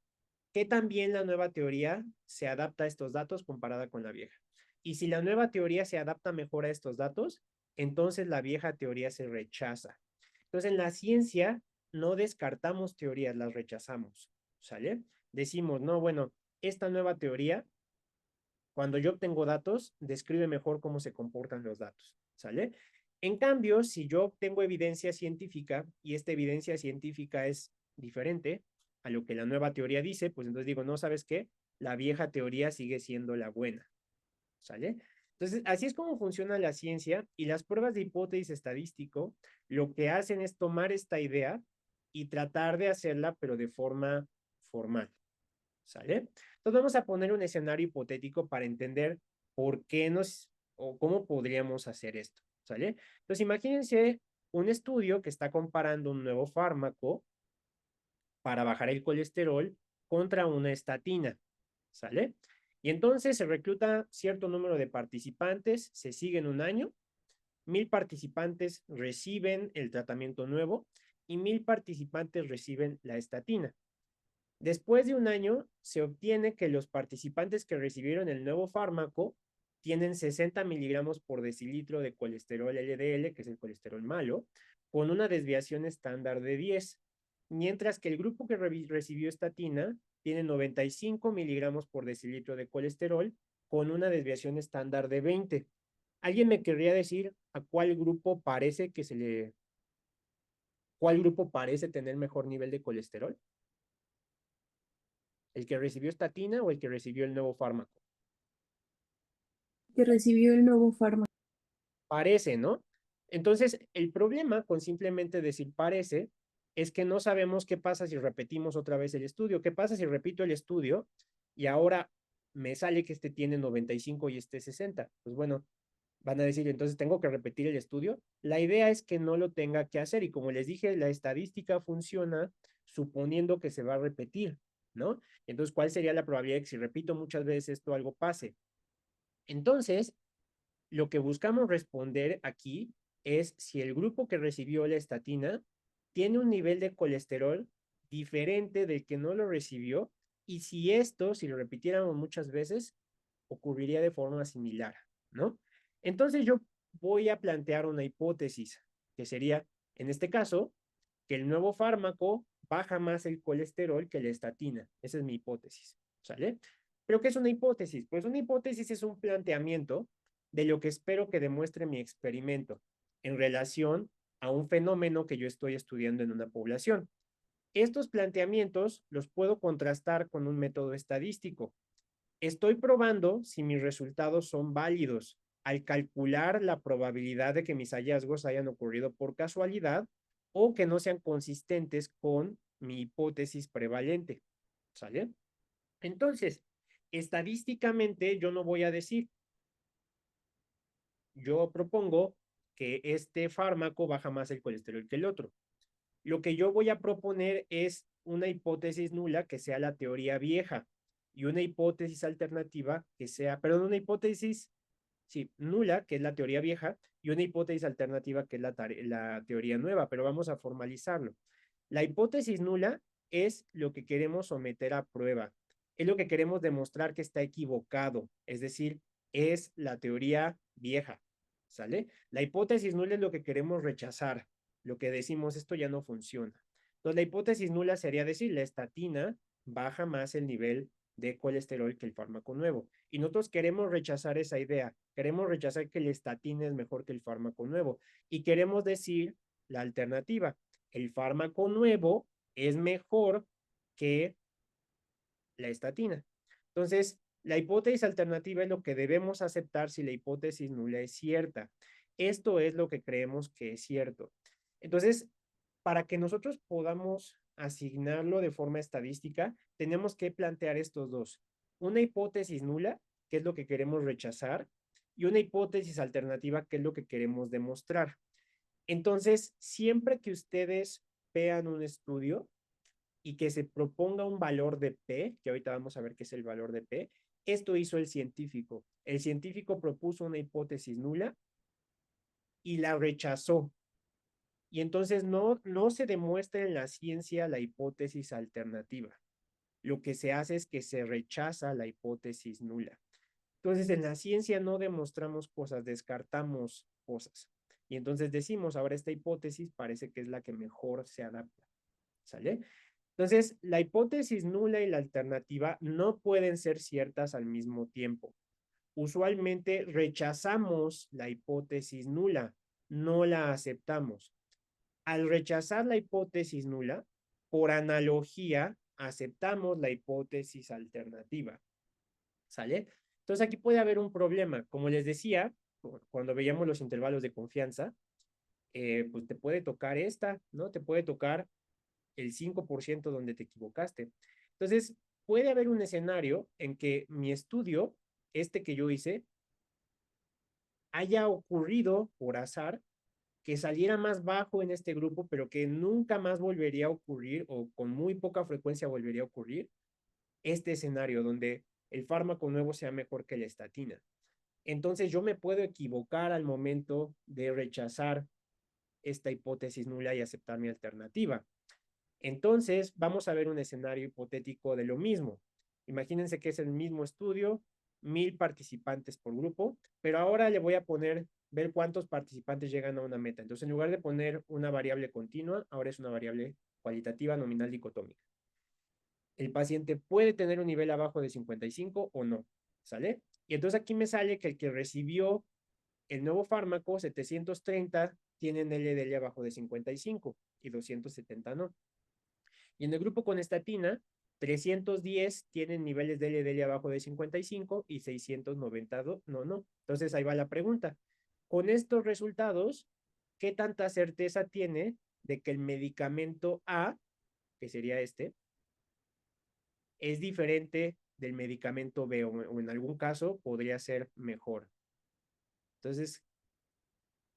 ¿qué tan bien la nueva teoría se adapta a estos datos comparada con la vieja? Y si la nueva teoría se adapta mejor a estos datos, entonces la vieja teoría se rechaza. Entonces, en la ciencia no descartamos teorías, las rechazamos, ¿sale? Decimos, no, bueno, esta nueva teoría, cuando yo obtengo datos, describe mejor cómo se comportan los datos, ¿sale? En cambio, si yo obtengo evidencia científica y esta evidencia científica es diferente a lo que la nueva teoría dice, pues entonces digo, no, ¿sabes qué? La vieja teoría sigue siendo la buena, ¿sale? Entonces, así es como funciona la ciencia y las pruebas de hipótesis estadístico lo que hacen es tomar esta idea y tratar de hacerla, pero de forma formal, ¿sale? Entonces vamos a poner un escenario hipotético para entender por qué o cómo podríamos hacer esto, ¿sale? Entonces imagínense un estudio que está comparando un nuevo fármaco para bajar el colesterol contra una estatina, ¿sale? Y entonces se recluta cierto número de participantes, se siguen un año, 1000 participantes reciben el tratamiento nuevo y 1000 participantes reciben la estatina. Después de un año, se obtiene que los participantes que recibieron el nuevo fármaco tienen 60 miligramos por decilitro de colesterol LDL, que es el colesterol malo, con una desviación estándar de 10, mientras que el grupo que recibió estatina tiene 95 miligramos por decilitro de colesterol, con una desviación estándar de 20. ¿Alguien me querría decir a cuál grupo parece tener mejor nivel de colesterol? ¿El que recibió estatina o el que recibió el nuevo fármaco? Que recibió el nuevo fármaco. Parece, ¿no? Entonces, el problema con simplemente decir parece es que no sabemos qué pasa si repetimos otra vez el estudio. ¿Qué pasa si repito el estudio y ahora me sale que este tiene 95 y este 60. Pues bueno, van a decir, entonces tengo que repetir el estudio. La idea es que no lo tenga que hacer y como les dije, la estadística funciona suponiendo que se va a repetir, ¿no? Entonces, ¿cuál sería la probabilidad de que si repito muchas veces esto algo pase? Entonces, lo que buscamos responder aquí es si el grupo que recibió la estatina tiene un nivel de colesterol diferente del que no lo recibió y si esto, si lo repitiéramos muchas veces, ocurriría de forma similar, ¿no? Entonces yo voy a plantear una hipótesis que sería, en este caso, que el nuevo fármaco baja más el colesterol que la estatina. Esa es mi hipótesis, ¿sale? ¿Pero qué es una hipótesis? Pues una hipótesis es un planteamiento de lo que espero que demuestre mi experimento en relación a un fenómeno que yo estoy estudiando en una población. Estos planteamientos los puedo contrastar con un método estadístico. Estoy probando si mis resultados son válidos al calcular la probabilidad de que mis hallazgos hayan ocurrido por casualidad o que no sean consistentes con mi hipótesis prevalente. ¿Sale? Entonces, estadísticamente yo no voy a decir, yo propongo que este fármaco baja más el colesterol que el otro. Lo que yo voy a proponer es una hipótesis nula que sea la teoría vieja y una hipótesis alternativa que sea, perdón, una hipótesis, sí, nula, que es la teoría vieja, y una hipótesis alternativa que es la teoría nueva, pero vamos a formalizarlo. La hipótesis nula es lo que queremos someter a prueba, es lo que queremos demostrar que está equivocado, es decir, es la teoría vieja, ¿sale? La hipótesis nula es lo que queremos rechazar, lo que decimos, esto ya no funciona. Entonces, la hipótesis nula sería decir, la estatina baja más el nivel de colesterol que el fármaco nuevo. Y nosotros queremos rechazar esa idea, queremos rechazar que la estatina es mejor que el fármaco nuevo y queremos decir la alternativa, el fármaco nuevo es mejor que la estatina. Entonces, la hipótesis alternativa es lo que debemos aceptar si la hipótesis nula es cierta. Esto es lo que creemos que es cierto. Entonces, para que nosotros podamos asignarlo de forma estadística, tenemos que plantear estos dos. Una hipótesis nula, que es lo que queremos rechazar, y una hipótesis alternativa, que es lo que queremos demostrar. Entonces, siempre que ustedes vean un estudio y que se proponga un valor de P, que ahorita vamos a ver qué es el valor de P, esto hizo el científico. El científico propuso una hipótesis nula y la rechazó. Y entonces no se demuestra en la ciencia la hipótesis alternativa. Lo que se hace es que se rechaza la hipótesis nula. Entonces, en la ciencia no demostramos cosas, descartamos cosas. Y entonces decimos, ahora esta hipótesis parece que es la que mejor se adapta. ¿Sale? Entonces, la hipótesis nula y la alternativa no pueden ser ciertas al mismo tiempo. Usualmente rechazamos la hipótesis nula, no la aceptamos. Al rechazar la hipótesis nula, por analogía, aceptamos la hipótesis alternativa. ¿Sale? Entonces aquí puede haber un problema. Como les decía, cuando veíamos los intervalos de confianza, pues te puede tocar esta, ¿no? Te puede tocar el 5% donde te equivocaste. Entonces, puede haber un escenario en que mi estudio, este que yo hice, haya ocurrido por azar que saliera más bajo en este grupo, pero que nunca más volvería a ocurrir o con muy poca frecuencia volvería a ocurrir este escenario donde el fármaco nuevo sea mejor que la estatina. Entonces yo me puedo equivocar al momento de rechazar esta hipótesis nula y aceptar mi alternativa. Entonces vamos a ver un escenario hipotético de lo mismo. Imagínense que es el mismo estudio, 1000 participantes por grupo, pero ahora le voy a poner, ver cuántos participantes llegan a una meta. Entonces, en lugar de poner una variable continua, ahora es una variable cualitativa nominal dicotómica. El paciente puede tener un nivel abajo de 55 o no, ¿sale? Y entonces aquí me sale que el que recibió el nuevo fármaco, 730, tienen LDL abajo de 55 y 270 no. Y en el grupo con estatina, 310 tienen niveles de LDL abajo de 55 y 690 no. Entonces ahí va la pregunta. Con estos resultados, ¿qué tanta certeza tiene de que el medicamento A, que sería este, es diferente del medicamento B o en algún caso podría ser mejor. Entonces,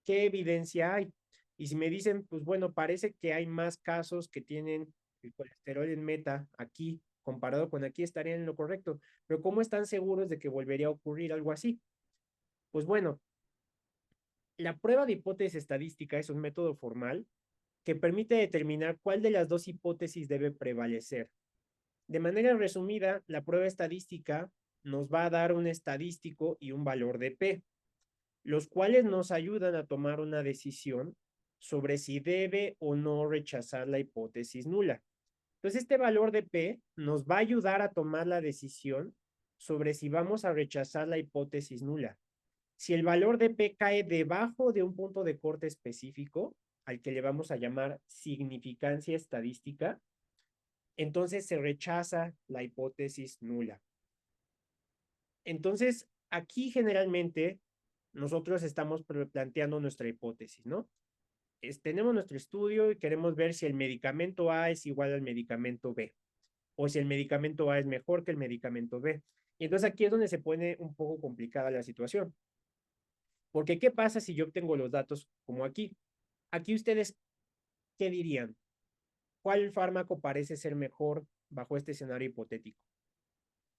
¿qué evidencia hay? Y si me dicen, pues bueno, parece que hay más casos que tienen el colesterol en meta aquí, comparado con aquí, estarían en lo correcto. Pero ¿cómo están seguros de que volvería a ocurrir algo así? Pues bueno, la prueba de hipótesis estadística es un método formal que permite determinar cuál de las dos hipótesis debe prevalecer. De manera resumida, la prueba estadística nos va a dar un estadístico y un valor de P, los cuales nos ayudan a tomar una decisión sobre si debe o no rechazar la hipótesis nula. Entonces, este valor de P nos va a ayudar a tomar la decisión sobre si vamos a rechazar la hipótesis nula. Si el valor de P cae debajo de un punto de corte específico, al que le vamos a llamar significancia estadística, entonces se rechaza la hipótesis nula. Entonces, aquí generalmente nosotros estamos planteando nuestra hipótesis, ¿no? Tenemos nuestro estudio y queremos ver si el medicamento A es igual al medicamento B, o si el medicamento A es mejor que el medicamento B. Y entonces aquí es donde se pone un poco complicada la situación. Porque, ¿qué pasa si yo obtengo los datos como aquí? Aquí ustedes, ¿qué dirían? ¿Cuál fármaco parece ser mejor bajo este escenario hipotético?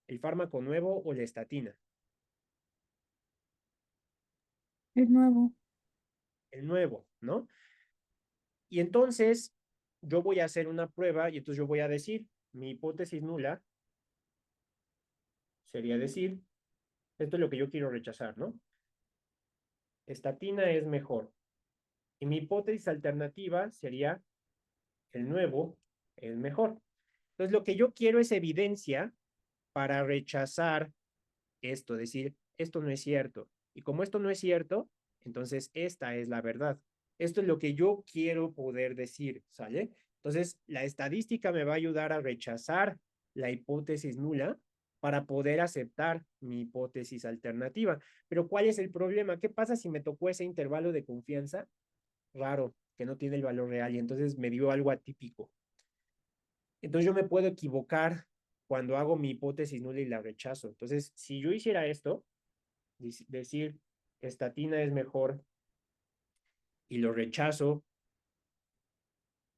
¿El fármaco nuevo o la estatina? El nuevo. El nuevo, ¿no? Y entonces yo voy a hacer una prueba y entonces yo voy a decir, mi hipótesis nula sería decir, esto es lo que yo quiero rechazar, ¿no? Estatina es mejor. Y mi hipótesis alternativa sería, el nuevo es mejor. Entonces lo que yo quiero es evidencia para rechazar esto, decir, esto no es cierto. Y como esto no es cierto, entonces esta es la verdad. Esto es lo que yo quiero poder decir, ¿sale? Entonces, la estadística me va a ayudar a rechazar la hipótesis nula para poder aceptar mi hipótesis alternativa. Pero ¿cuál es el problema? ¿Qué pasa si me tocó ese intervalo de confianza raro, que no tiene el valor real y entonces me dio algo atípico? Entonces yo me puedo equivocar cuando hago mi hipótesis nula y la rechazo. Entonces, si yo hiciera esto, decir estatina es mejor y lo rechazo,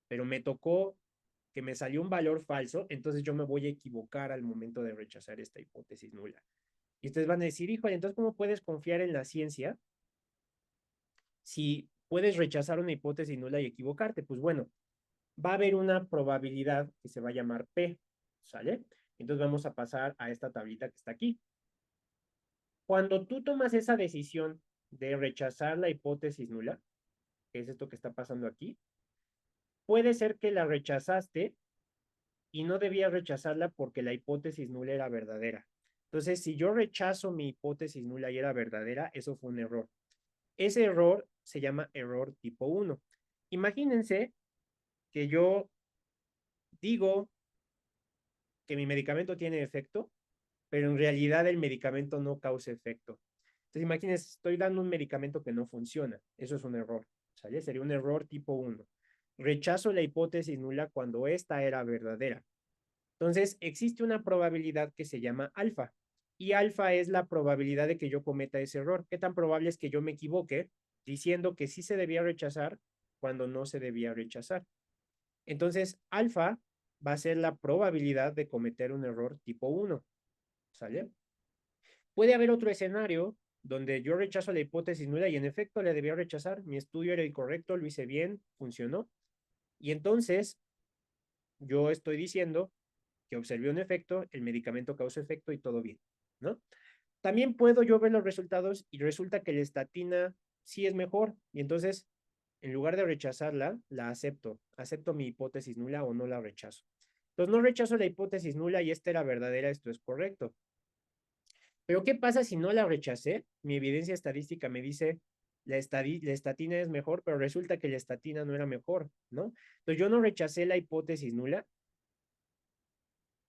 pero me tocó que me salió un valor falso, entonces yo me voy a equivocar al momento de rechazar esta hipótesis nula. Y ustedes van a decir, híjole, entonces ¿cómo puedes confiar en la ciencia si puedes rechazar una hipótesis nula y equivocarte? Pues bueno, va a haber una probabilidad que se va a llamar P, ¿sale? Entonces vamos a pasar a esta tablita que está aquí. Cuando tú tomas esa decisión de rechazar la hipótesis nula, que es esto que está pasando aquí, puede ser que la rechazaste y no debías rechazarla porque la hipótesis nula era verdadera. Entonces, si yo rechazo mi hipótesis nula y era verdadera, eso fue un error. Ese error se llama error tipo 1. Imagínense que yo digo que mi medicamento tiene efecto, pero en realidad el medicamento no causa efecto. Entonces, imagínense, estoy dando un medicamento que no funciona. Eso es un error, ¿sale? Sería un error tipo 1. Rechazo la hipótesis nula cuando esta era verdadera. Entonces, existe una probabilidad que se llama alfa. Y alfa es la probabilidad de que yo cometa ese error. ¿Qué tan probable es que yo me equivoque diciendo que sí se debía rechazar cuando no se debía rechazar? Entonces, alfa va a ser la probabilidad de cometer un error tipo 1. ¿Sale? Puede haber otro escenario donde yo rechazo la hipótesis nula y en efecto la debía rechazar. Mi estudio era incorrecto, lo hice bien, funcionó. Y entonces yo estoy diciendo que observé un efecto, el medicamento causó efecto y todo bien, ¿no? También puedo yo ver los resultados y resulta que la estatina sí es mejor y entonces en lugar de rechazarla, la acepto. Acepto mi hipótesis nula o no la rechazo. Entonces no rechazo la hipótesis nula y esta era verdadera, esto es correcto. Pero ¿qué pasa si no la rechacé? Mi evidencia estadística me dice la estatina es mejor, pero resulta que la estatina no era mejor, ¿no? Entonces yo no rechacé la hipótesis nula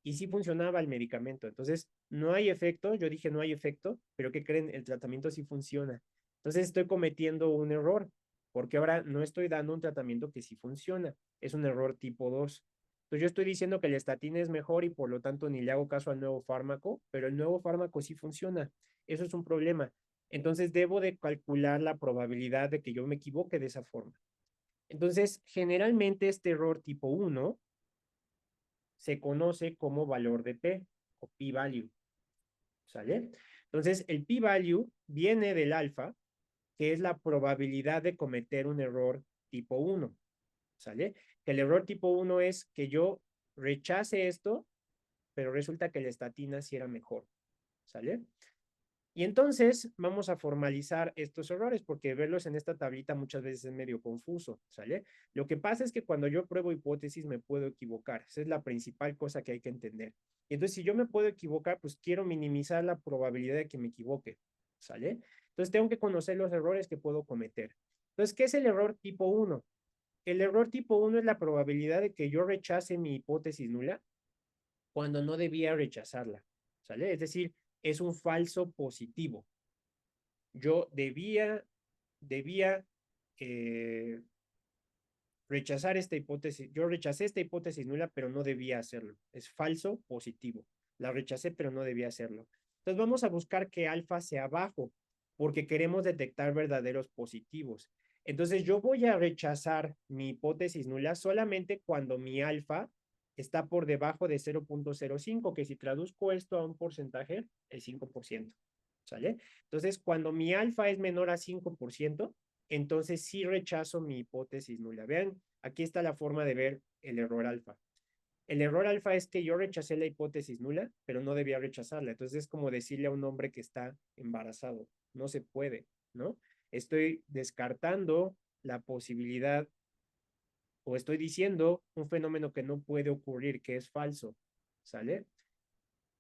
y sí funcionaba el medicamento. Entonces, no hay efecto, yo dije no hay efecto, pero ¿qué creen? El tratamiento sí funciona. Entonces estoy cometiendo un error, porque ahora no estoy dando un tratamiento que sí funciona. Es un error tipo 2. Entonces yo estoy diciendo que la estatina es mejor y por lo tanto ni le hago caso al nuevo fármaco, pero el nuevo fármaco sí funciona. Eso es un problema. Entonces debo de calcular la probabilidad de que yo me equivoque de esa forma. Entonces, generalmente este error tipo 1 se conoce como valor de P o p-value, ¿sale? Entonces, el p-value viene del alfa, que es la probabilidad de cometer un error tipo 1, ¿sale? El error tipo 1 es que yo rechace esto, pero resulta que la estatina sí era mejor, ¿sale? Y entonces vamos a formalizar estos errores porque verlos en esta tablita muchas veces es medio confuso, ¿sale? Lo que pasa es que cuando yo pruebo hipótesis me puedo equivocar. Esa es la principal cosa que hay que entender. Y entonces si yo me puedo equivocar, pues quiero minimizar la probabilidad de que me equivoque, ¿sale? Entonces tengo que conocer los errores que puedo cometer. Entonces, ¿qué es el error tipo 1? El error tipo 1 es la probabilidad de que yo rechace mi hipótesis nula cuando no debía rechazarla, ¿sale? Es decir, es un falso positivo. Yo debía eh, rechazar esta hipótesis. Yo rechacé esta hipótesis nula, pero no debía hacerlo. Es falso positivo. La rechacé, pero no debía hacerlo. Entonces vamos a buscar que alfa sea bajo, porque queremos detectar verdaderos positivos. Entonces yo voy a rechazar mi hipótesis nula solamente cuando mi alfa está por debajo de 0.05, que si traduzco esto a un porcentaje, es 5%. ¿Sale? Entonces, cuando mi alfa es menor a 5%, entonces sí rechazo mi hipótesis nula. Vean, aquí está la forma de ver el error alfa. El error alfa es que yo rechacé la hipótesis nula, pero no debía rechazarla. Entonces es como decirle a un hombre que está embarazado. No se puede, ¿no? Estoy descartando la posibilidad o estoy diciendo un fenómeno que no puede ocurrir, que es falso, ¿sale?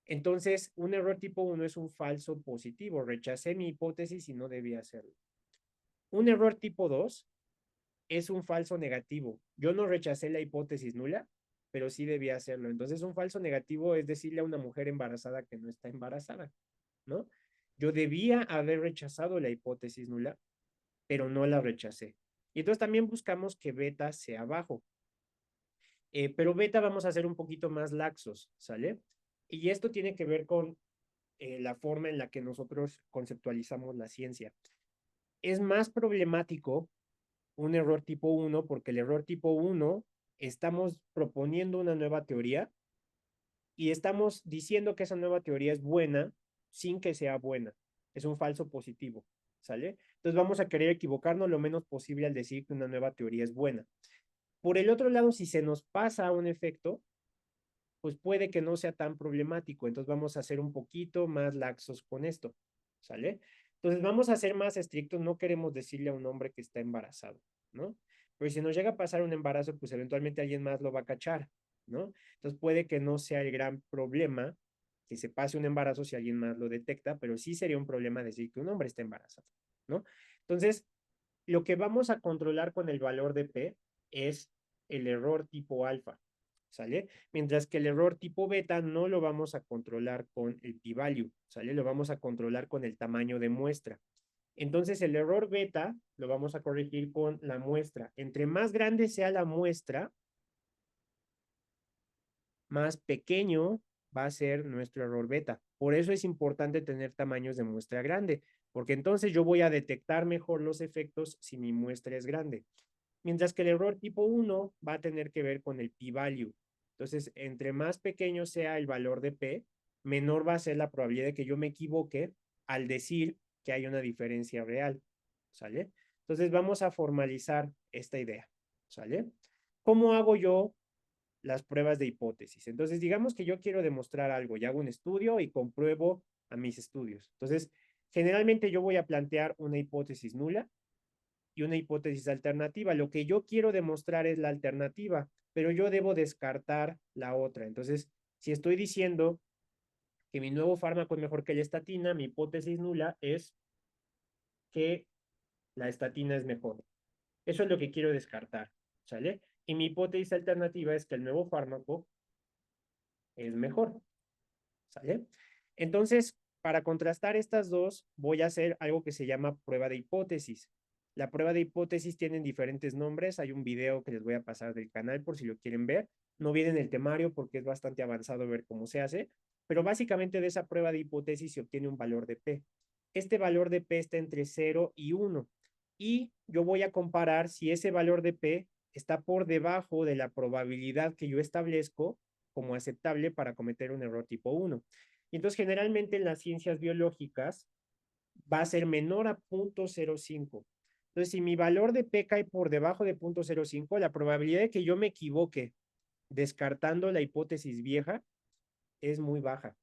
Entonces, un error tipo 1 es un falso positivo. Rechacé mi hipótesis y no debía hacerlo. Un error tipo 2 es un falso negativo. Yo no rechacé la hipótesis nula, pero sí debía hacerlo. Entonces, un falso negativo es decirle a una mujer embarazada que no está embarazada, ¿no? Yo debía haber rechazado la hipótesis nula, pero no la rechacé. Y entonces también buscamos que beta sea bajo. Pero beta vamos a ser un poquito más laxos, ¿sale? Y esto tiene que ver con la forma en la que nosotros conceptualizamos la ciencia. Es más problemático un error tipo 1 porque el error tipo 1 estamos proponiendo una nueva teoría y estamos diciendo que esa nueva teoría es buena sin que sea buena. Es un falso positivo, ¿sale? Entonces vamos a querer equivocarnos lo menos posible al decir que una nueva teoría es buena. Por el otro lado, si se nos pasa un efecto, pues puede que no sea tan problemático. Entonces vamos a ser un poquito más laxos con esto, ¿sale? Entonces vamos a ser más estrictos. No queremos decirle a un hombre que está embarazado, ¿no? Pero si nos llega a pasar un embarazo, pues eventualmente alguien más lo va a cachar, ¿no? Entonces puede que no sea el gran problema que se pase un embarazo si alguien más lo detecta, pero sí sería un problema decir que un hombre está embarazado, ¿no? Entonces, lo que vamos a controlar con el valor de P es el error tipo alfa, ¿sale? Mientras que el error tipo beta no lo vamos a controlar con el p-value, ¿sale? Lo vamos a controlar con el tamaño de muestra. Entonces el error beta lo vamos a corregir con la muestra. Entre más grande sea la muestra, más pequeño va a ser nuestro error beta. Por eso es importante tener tamaños de muestra grande, porque entonces yo voy a detectar mejor los efectos si mi muestra es grande. Mientras que el error tipo 1 va a tener que ver con el p-value. Entonces, entre más pequeño sea el valor de p, menor va a ser la probabilidad de que yo me equivoque al decir que hay una diferencia real, ¿sale? Entonces, vamos a formalizar esta idea, ¿sale? ¿Cómo hago yo las pruebas de hipótesis? Entonces, digamos que yo quiero demostrar algo y hago un estudio y compruebo a mis estudios. Entonces, generalmente yo voy a plantear una hipótesis nula y una hipótesis alternativa. Lo que yo quiero demostrar es la alternativa, pero yo debo descartar la otra. Entonces, si estoy diciendo que mi nuevo fármaco es mejor que la estatina, mi hipótesis nula es que la estatina es mejor. Eso es lo que quiero descartar, ¿sale? Y mi hipótesis alternativa es que el nuevo fármaco es mejor, ¿sale? Entonces, para contrastar estas dos, voy a hacer algo que se llama prueba de hipótesis. La prueba de hipótesis tienen diferentes nombres. Hay un video que les voy a pasar del canal por si lo quieren ver. No viene en el temario porque es bastante avanzado ver cómo se hace, pero básicamente de esa prueba de hipótesis se obtiene un valor de P. Este valor de P está entre 0 y 1. Y yo voy a comparar si ese valor de P está por debajo de la probabilidad que yo establezco como aceptable para cometer un error tipo 1. Y entonces, generalmente en las ciencias biológicas va a ser menor a 0.05. Entonces, si mi valor de P cae por debajo de 0.05, la probabilidad de que yo me equivoque descartando la hipótesis vieja es muy baja.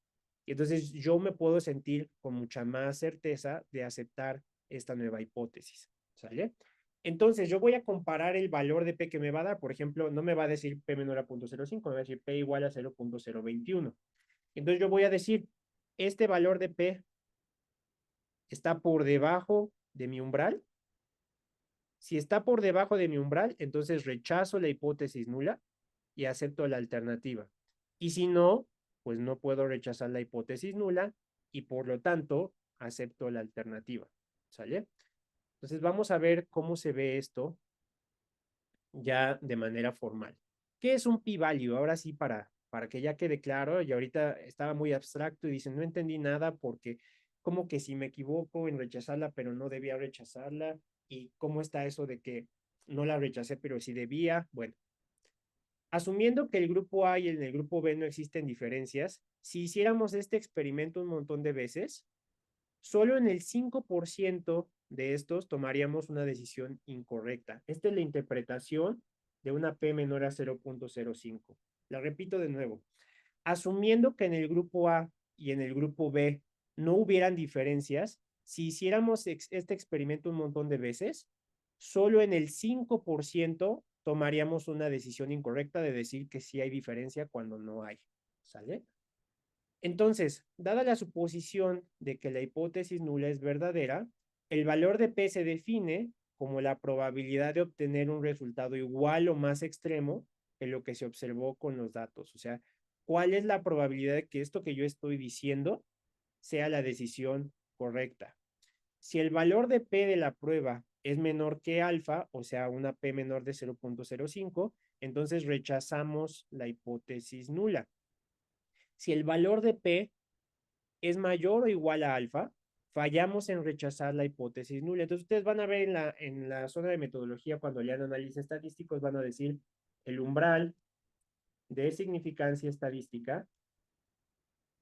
Y entonces yo me puedo sentir con mucha más certeza de aceptar esta nueva hipótesis. ¿Sale? Entonces yo voy a comparar el valor de P que me va a dar. Por ejemplo, no me va a decir P menor a 0.05, me va a decir P igual a 0.021. Entonces yo voy a decir, este valor de P está por debajo de mi umbral. Si está por debajo de mi umbral, entonces rechazo la hipótesis nula y acepto la alternativa. Y si no, pues no puedo rechazar la hipótesis nula y por lo tanto acepto la alternativa. ¿Sale? Entonces vamos a ver cómo se ve esto ya de manera formal. ¿Qué es un p-value? Ahora sí, para que ya quede claro, y ahorita estaba muy abstracto y dicen, no entendí nada porque como que si me equivoco en rechazarla, pero no debía rechazarla, y cómo está eso de que no la rechacé, pero sí debía. Bueno, asumiendo que el grupo A y en el grupo B no existen diferencias, si hiciéramos este experimento un montón de veces, solo en el 5% de estos tomaríamos una decisión incorrecta. Esta es la interpretación de una P menor a 0.05. La repito de nuevo. Asumiendo que en el grupo A y en el grupo B no hubieran diferencias, si hiciéramos este experimento un montón de veces, solo en el 5% tomaríamos una decisión incorrecta de decir que sí hay diferencia cuando no hay. ¿Sale? Entonces, dada la suposición de que la hipótesis nula es verdadera, el valor de P se define como la probabilidad de obtener un resultado igual o más extremo que lo que se observó con los datos. O sea, ¿cuál es la probabilidad de que esto que yo estoy diciendo sea la decisión correcta? Si el valor de P de la prueba es menor que alfa, o sea, una P menor de 0.05, entonces rechazamos la hipótesis nula. Si el valor de P es mayor o igual a alfa, fallamos en rechazar la hipótesis nula. Entonces ustedes van a ver en la zona de metodología, cuando lean análisis estadísticos, van a decir el umbral de significancia estadística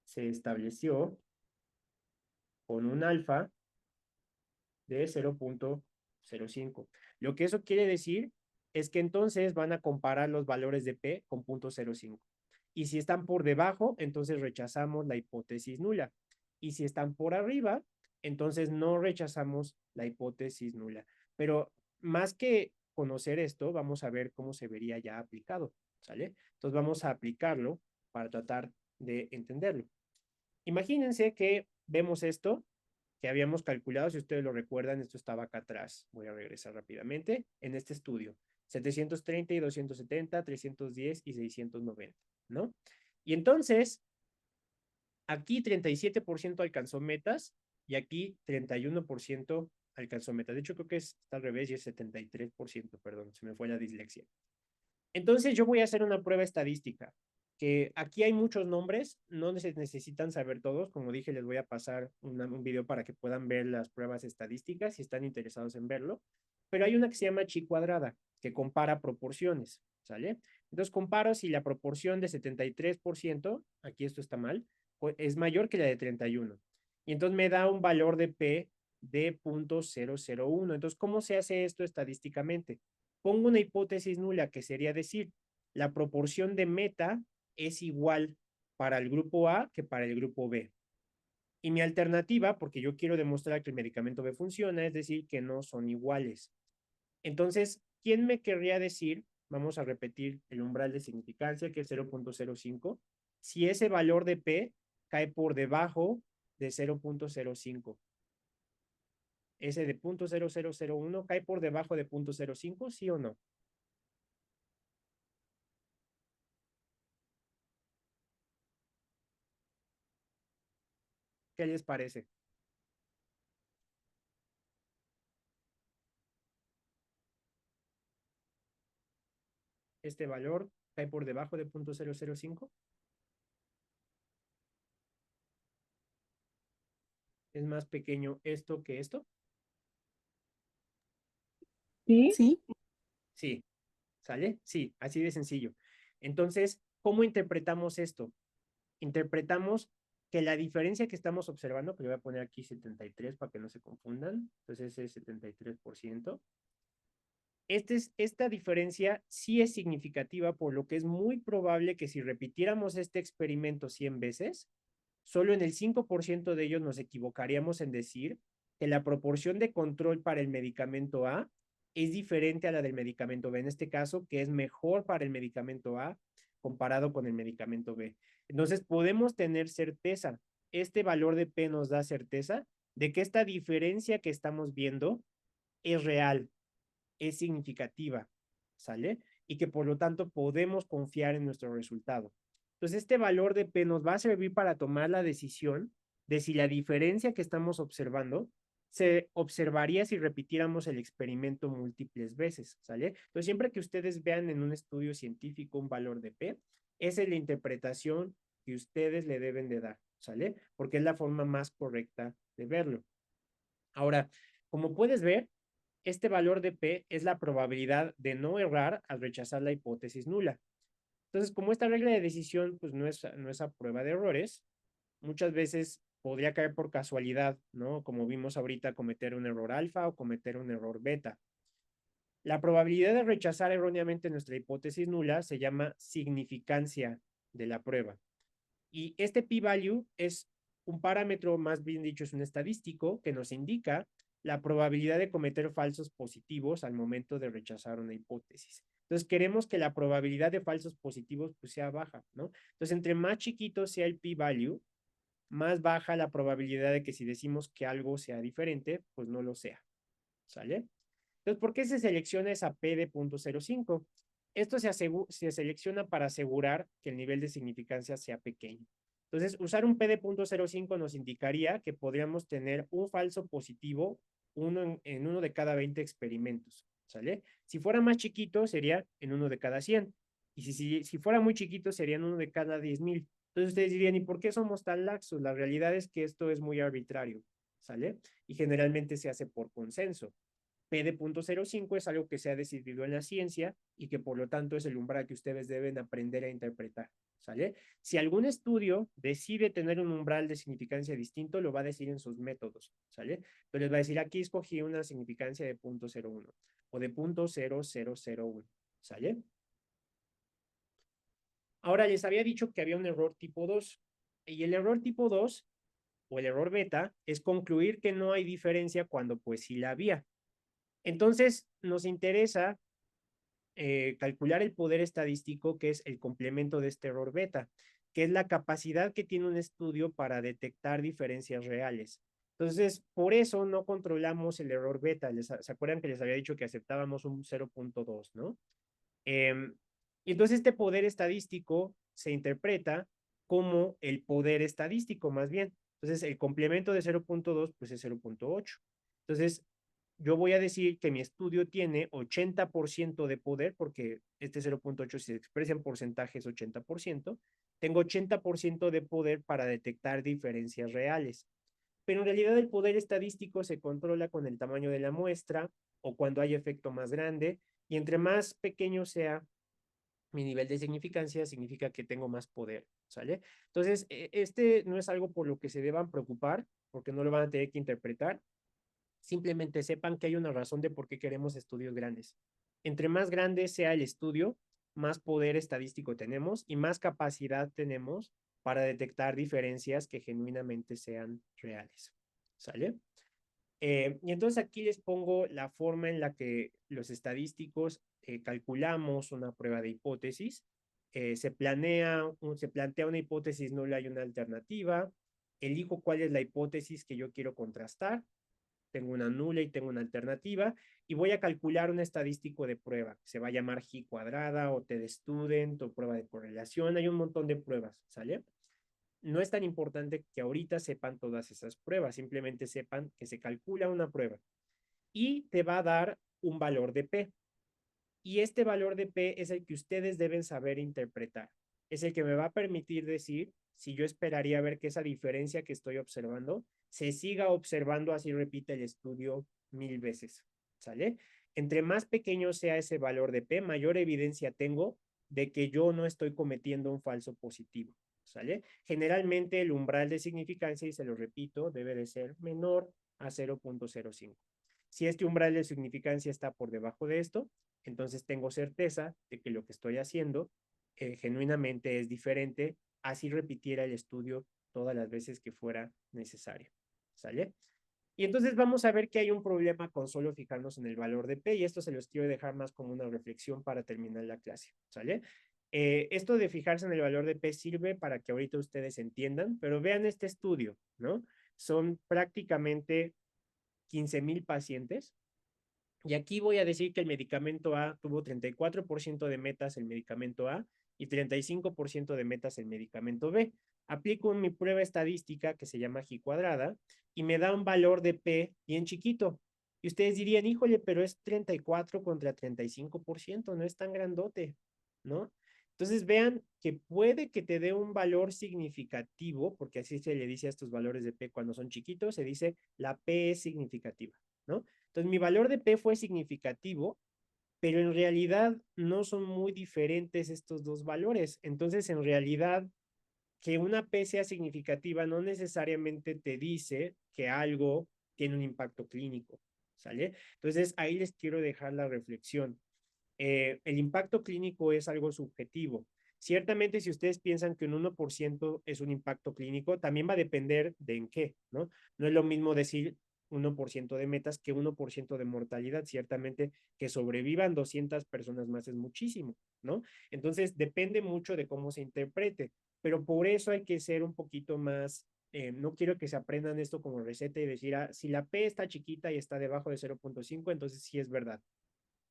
se estableció con un alfa de 0.05. Lo que eso quiere decir es que entonces van a comparar los valores de P con 0.05. Y si están por debajo, entonces rechazamos la hipótesis nula. Y si están por arriba, entonces no rechazamos la hipótesis nula. Pero más que conocer esto, vamos a ver cómo se vería ya aplicado, ¿sale? Entonces vamos a aplicarlo para tratar de entenderlo. Imagínense que vemos esto que habíamos calculado, si ustedes lo recuerdan, esto estaba acá atrás. Voy a regresar rápidamente. En este estudio, 730 y 270, 310 y 690, ¿no? Y entonces, aquí 37% alcanzó metas y aquí 31% alcanzó metas. De hecho, creo que está al revés y es 73%, perdón, se me fue la dislexia. Entonces yo voy a hacer una prueba estadística, que aquí hay muchos nombres, no se necesitan saber todos, como dije, les voy a pasar un video para que puedan ver las pruebas estadísticas si están interesados en verlo, pero hay una que se llama chi cuadrada, que compara proporciones, ¿sale? Entonces comparo si la proporción de 73%, aquí esto está mal, pues es mayor que la de 31, y entonces me da un valor de P de 0.001. Entonces, ¿cómo se hace esto estadísticamente? Pongo una hipótesis nula, que sería decir, la proporción de meta es igual para el grupo A que para el grupo B. Y mi alternativa, porque yo quiero demostrar que el medicamento B funciona, es decir, que no son iguales. Entonces, ¿quién me querría decir? Vamos a repetir el umbral de significancia, que es 0.05. Si ese valor de P cae por debajo de 0.05. Ese de 0.0001 cae por debajo de 0.05, ¿sí o no? ¿Qué les parece? este valor cae por debajo de 0.005. Es más pequeño esto que esto. Sí, Sí, Sí, ¿sale? Sí, así de sencillo. Entonces, ¿cómo interpretamos esto? Interpretamos que la diferencia que estamos observando, que le voy a poner aquí 73 para que no se confundan, entonces ese es 73%. Esta diferencia sí es significativa, por lo que es muy probable que si repitiéramos este experimento 100 veces, solo en el 5% de ellos nos equivocaríamos en decir que la proporción de control para el medicamento A es diferente a la del medicamento B, en este caso, que es mejor para el medicamento A comparado con el medicamento B. Entonces, podemos tener certeza, este valor de P nos da certeza de que esta diferencia que estamos viendo es real, es significativa, ¿sale? Y que por lo tanto podemos confiar en nuestro resultado. Entonces, este valor de P nos va a servir para tomar la decisión de si la diferencia que estamos observando se observaría si repitiéramos el experimento múltiples veces, ¿sale? Entonces, siempre que ustedes vean en un estudio científico un valor de P, esa es la interpretación que ustedes le deben de dar, ¿sale? Porque es la forma más correcta de verlo. Ahora, como puedes ver, este valor de P es la probabilidad de no errar al rechazar la hipótesis nula. Entonces, como esta regla de decisión pues no es a prueba de errores, muchas veces podría caer por casualidad, ¿no? Como vimos ahorita, cometer un error alfa o cometer un error beta. La probabilidad de rechazar erróneamente nuestra hipótesis nula se llama significancia de la prueba. Y este p-value es un parámetro, más bien dicho, es un estadístico que nos indica la probabilidad de cometer falsos positivos al momento de rechazar una hipótesis. Entonces, queremos que la probabilidad de falsos positivos pues, sea baja, ¿no? Entonces, entre más chiquito sea el p-value, más baja la probabilidad de que si decimos que algo sea diferente, pues no lo sea, ¿sale? Entonces, ¿por qué se selecciona esa P de 0.05? Esto se selecciona para asegurar que el nivel de significancia sea pequeño. Entonces, usar un P de 0.05 nos indicaría que podríamos tener un falso positivo en uno de cada 20 experimentos, ¿sale? Si fuera más chiquito, sería en uno de cada 100. Y si fuera muy chiquito, sería en uno de cada 10,000. Entonces ustedes dirían, ¿y por qué somos tan laxos? La realidad es que esto es muy arbitrario, ¿sale? Y generalmente se hace por consenso. P de 0.05 es algo que se ha decidido en la ciencia y que por lo tanto es el umbral que ustedes deben aprender a interpretar, ¿sale? Si algún estudio decide tener un umbral de significancia distinto, lo va a decir en sus métodos, ¿sale? Entonces les va a decir, aquí escogí una significancia de 0.01 o de 0.0001, ¿sale? Ahora les había dicho que había un error tipo 2 y el error tipo 2 o el error beta es concluir que no hay diferencia cuando pues sí la había. Entonces, nos interesa calcular el poder estadístico, que es el complemento de este error beta, que es la capacidad que tiene un estudio para detectar diferencias reales. Entonces, por eso no controlamos el error beta. ¿Se acuerdan que les había dicho que aceptábamos un 0.2, ¿no? Y entonces este poder estadístico se interpreta como el poder estadístico, más bien. Entonces, el complemento de 0.2, pues es 0.8. Entonces, yo voy a decir que mi estudio tiene 80% de poder, porque este 0.8 si se expresa en porcentaje es 80%. Tengo 80% de poder para detectar diferencias reales. Pero en realidad el poder estadístico se controla con el tamaño de la muestra o cuando hay efecto más grande, y entre más pequeño sea mi nivel de significancia, significa que tengo más poder, ¿sale? Entonces, este no es algo por lo que se deban preocupar, porque no lo van a tener que interpretar. Simplemente sepan que hay una razón de por qué queremos estudios grandes. Entre más grande sea el estudio, más poder estadístico tenemos y más capacidad tenemos para detectar diferencias que genuinamente sean reales, ¿sale? Y entonces aquí les pongo la forma en la que los estadísticos calculamos una prueba de hipótesis. Se plantea una hipótesis nula y una alternativa. Elijo cuál es la hipótesis que yo quiero contrastar. Tengo una nula y tengo una alternativa. Y voy a calcular un estadístico de prueba. Se va a llamar G cuadrada o T de student o prueba de correlación. Hay un montón de pruebas, ¿sale? No es tan importante que ahorita sepan todas esas pruebas, simplemente sepan que se calcula una prueba y te va a dar un valor de P. Y este valor de P es el que ustedes deben saber interpretar. Es el que me va a permitir decir si yo esperaría ver que esa diferencia que estoy observando se siga observando, así repite el estudio 1000 veces. ¿Sale? Entre más pequeño sea ese valor de P, mayor evidencia tengo de que yo no estoy cometiendo un falso positivo. ¿Sale? Generalmente el umbral de significancia, y se lo repito, debe de ser menor a 0.05. Si este umbral de significancia está por debajo de esto, entonces tengo certeza de que lo que estoy haciendo genuinamente es diferente, así repitiera el estudio todas las veces que fuera necesario. ¿Sale? Y entonces vamos a ver que hay un problema con solo fijarnos en el valor de P, y esto se los quiero dejar más como una reflexión para terminar la clase. ¿Sale? Esto de fijarse en el valor de P sirve para que ahorita ustedes entiendan, pero vean este estudio, ¿no? Son prácticamente 15,000 pacientes. Y aquí voy a decir que el medicamento A tuvo 34% de metas el medicamento A y 35% de metas el medicamento B. Aplico mi prueba estadística que se llama G cuadrada y me da un valor de P bien chiquito. Y ustedes dirían, híjole, pero es 34 contra 35%, no es tan grandote, ¿no? Entonces vean que puede que te dé un valor significativo, porque así se le dice a estos valores de P cuando son chiquitos, se dice la P es significativa, ¿no? Entonces mi valor de P fue significativo, pero en realidad no son muy diferentes estos dos valores. Entonces, en realidad, que una P sea significativa no necesariamente te dice que algo tiene un impacto clínico, ¿sale? Entonces, ahí les quiero dejar la reflexión. El impacto clínico es algo subjetivo. Ciertamente, si ustedes piensan que un 1% es un impacto clínico, también va a depender de en qué, ¿no? No es lo mismo decir 1% de metas que 1% de mortalidad. Ciertamente, que sobrevivan 200 personas más es muchísimo, ¿no? Entonces, depende mucho de cómo se interprete, pero por eso hay que ser un poquito más, no quiero que se aprendan esto como receta y decir, ah, si la P está chiquita y está debajo de 0.5, entonces sí es verdad.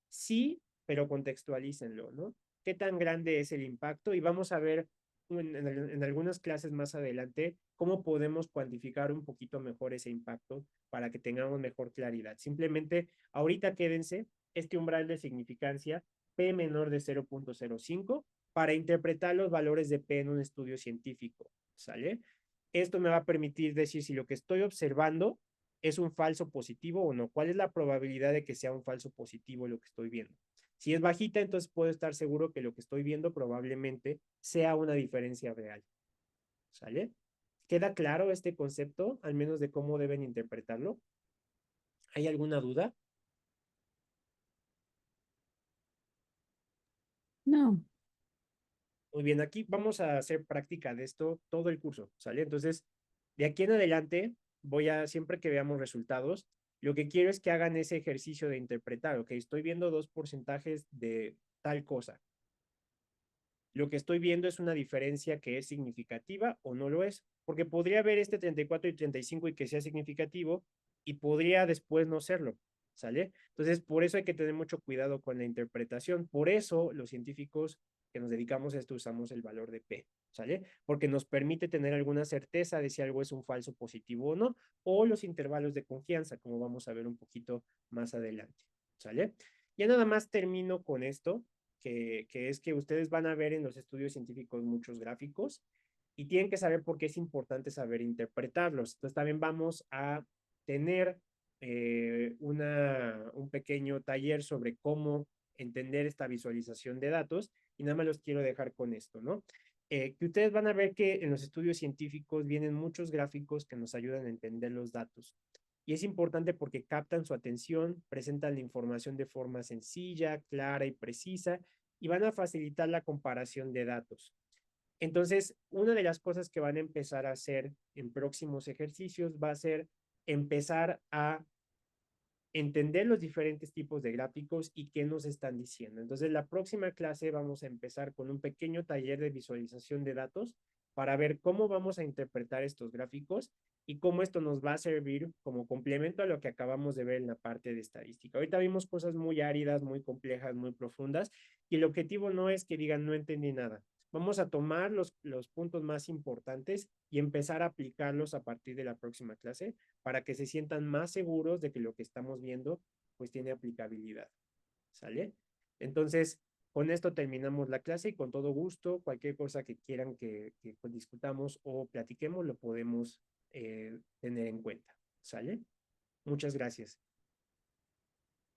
Sí, pero contextualícenlo, ¿no? ¿Qué tan grande es el impacto? Y vamos a ver en algunas clases más adelante cómo podemos cuantificar un poquito mejor ese impacto para que tengamos mejor claridad. Simplemente, ahorita quédense este umbral de significancia P menor de 0.05 para interpretar los valores de P en un estudio científico, ¿sale? Esto me va a permitir decir si lo que estoy observando es un falso positivo o no. ¿Cuál es la probabilidad de que sea un falso positivo lo que estoy viendo? Si es bajita, entonces puedo estar seguro que lo que estoy viendo probablemente sea una diferencia real. ¿Sale? ¿Queda claro este concepto, al menos de cómo deben interpretarlo? ¿Hay alguna duda? No, Muy bien, aquí vamos a hacer práctica de esto todo el curso, ¿sale? Entonces, de aquí en adelante, siempre que veamos resultados, lo que quiero es que hagan ese ejercicio de interpretar, ok, estoy viendo dos porcentajes de tal cosa. Lo que estoy viendo es una diferencia que es significativa o no lo es, porque podría haber este 34 y 35 y que sea significativo y podría después no serlo, ¿sale? Entonces, por eso hay que tener mucho cuidado con la interpretación. Por eso los científicos que nos dedicamos a esto usamos el valor de P, ¿sale? Porque nos permite tener alguna certeza de si algo es un falso positivo o no, o los intervalos de confianza, como vamos a ver un poquito más adelante, ¿sale? Ya nada más termino con esto que es que ustedes van a ver en los estudios científicos muchos gráficos y tienen que saber por qué es importante saber interpretarlos. Entonces también vamos a tener un pequeño taller sobre cómo entender esta visualización de datos y nada más los quiero dejar con esto, ¿no? Que ustedes van a ver que en los estudios científicos vienen muchos gráficos que nos ayudan a entender los datos. Y es importante porque captan su atención, presentan la información de forma sencilla, clara y precisa y van a facilitar la comparación de datos. Entonces, una de las cosas que van a empezar a hacer en próximos ejercicios va a ser empezar a entender los diferentes tipos de gráficos y qué nos están diciendo. Entonces, la próxima clase vamos a empezar con un pequeño taller de visualización de datos para ver cómo vamos a interpretar estos gráficos y cómo esto nos va a servir como complemento a lo que acabamos de ver en la parte de estadística. Ahorita vimos cosas muy áridas, muy complejas, muy profundas, y el objetivo no es que digan no entendí nada. Vamos a tomar los puntos más importantes y empezar a aplicarlos a partir de la próxima clase para que se sientan más seguros de que lo que estamos viendo pues tiene aplicabilidad. ¿Sale? Entonces, con esto terminamos la clase y con todo gusto, cualquier cosa que quieran que discutamos o platiquemos, lo podemos tener en cuenta. ¿Sale? Muchas gracias.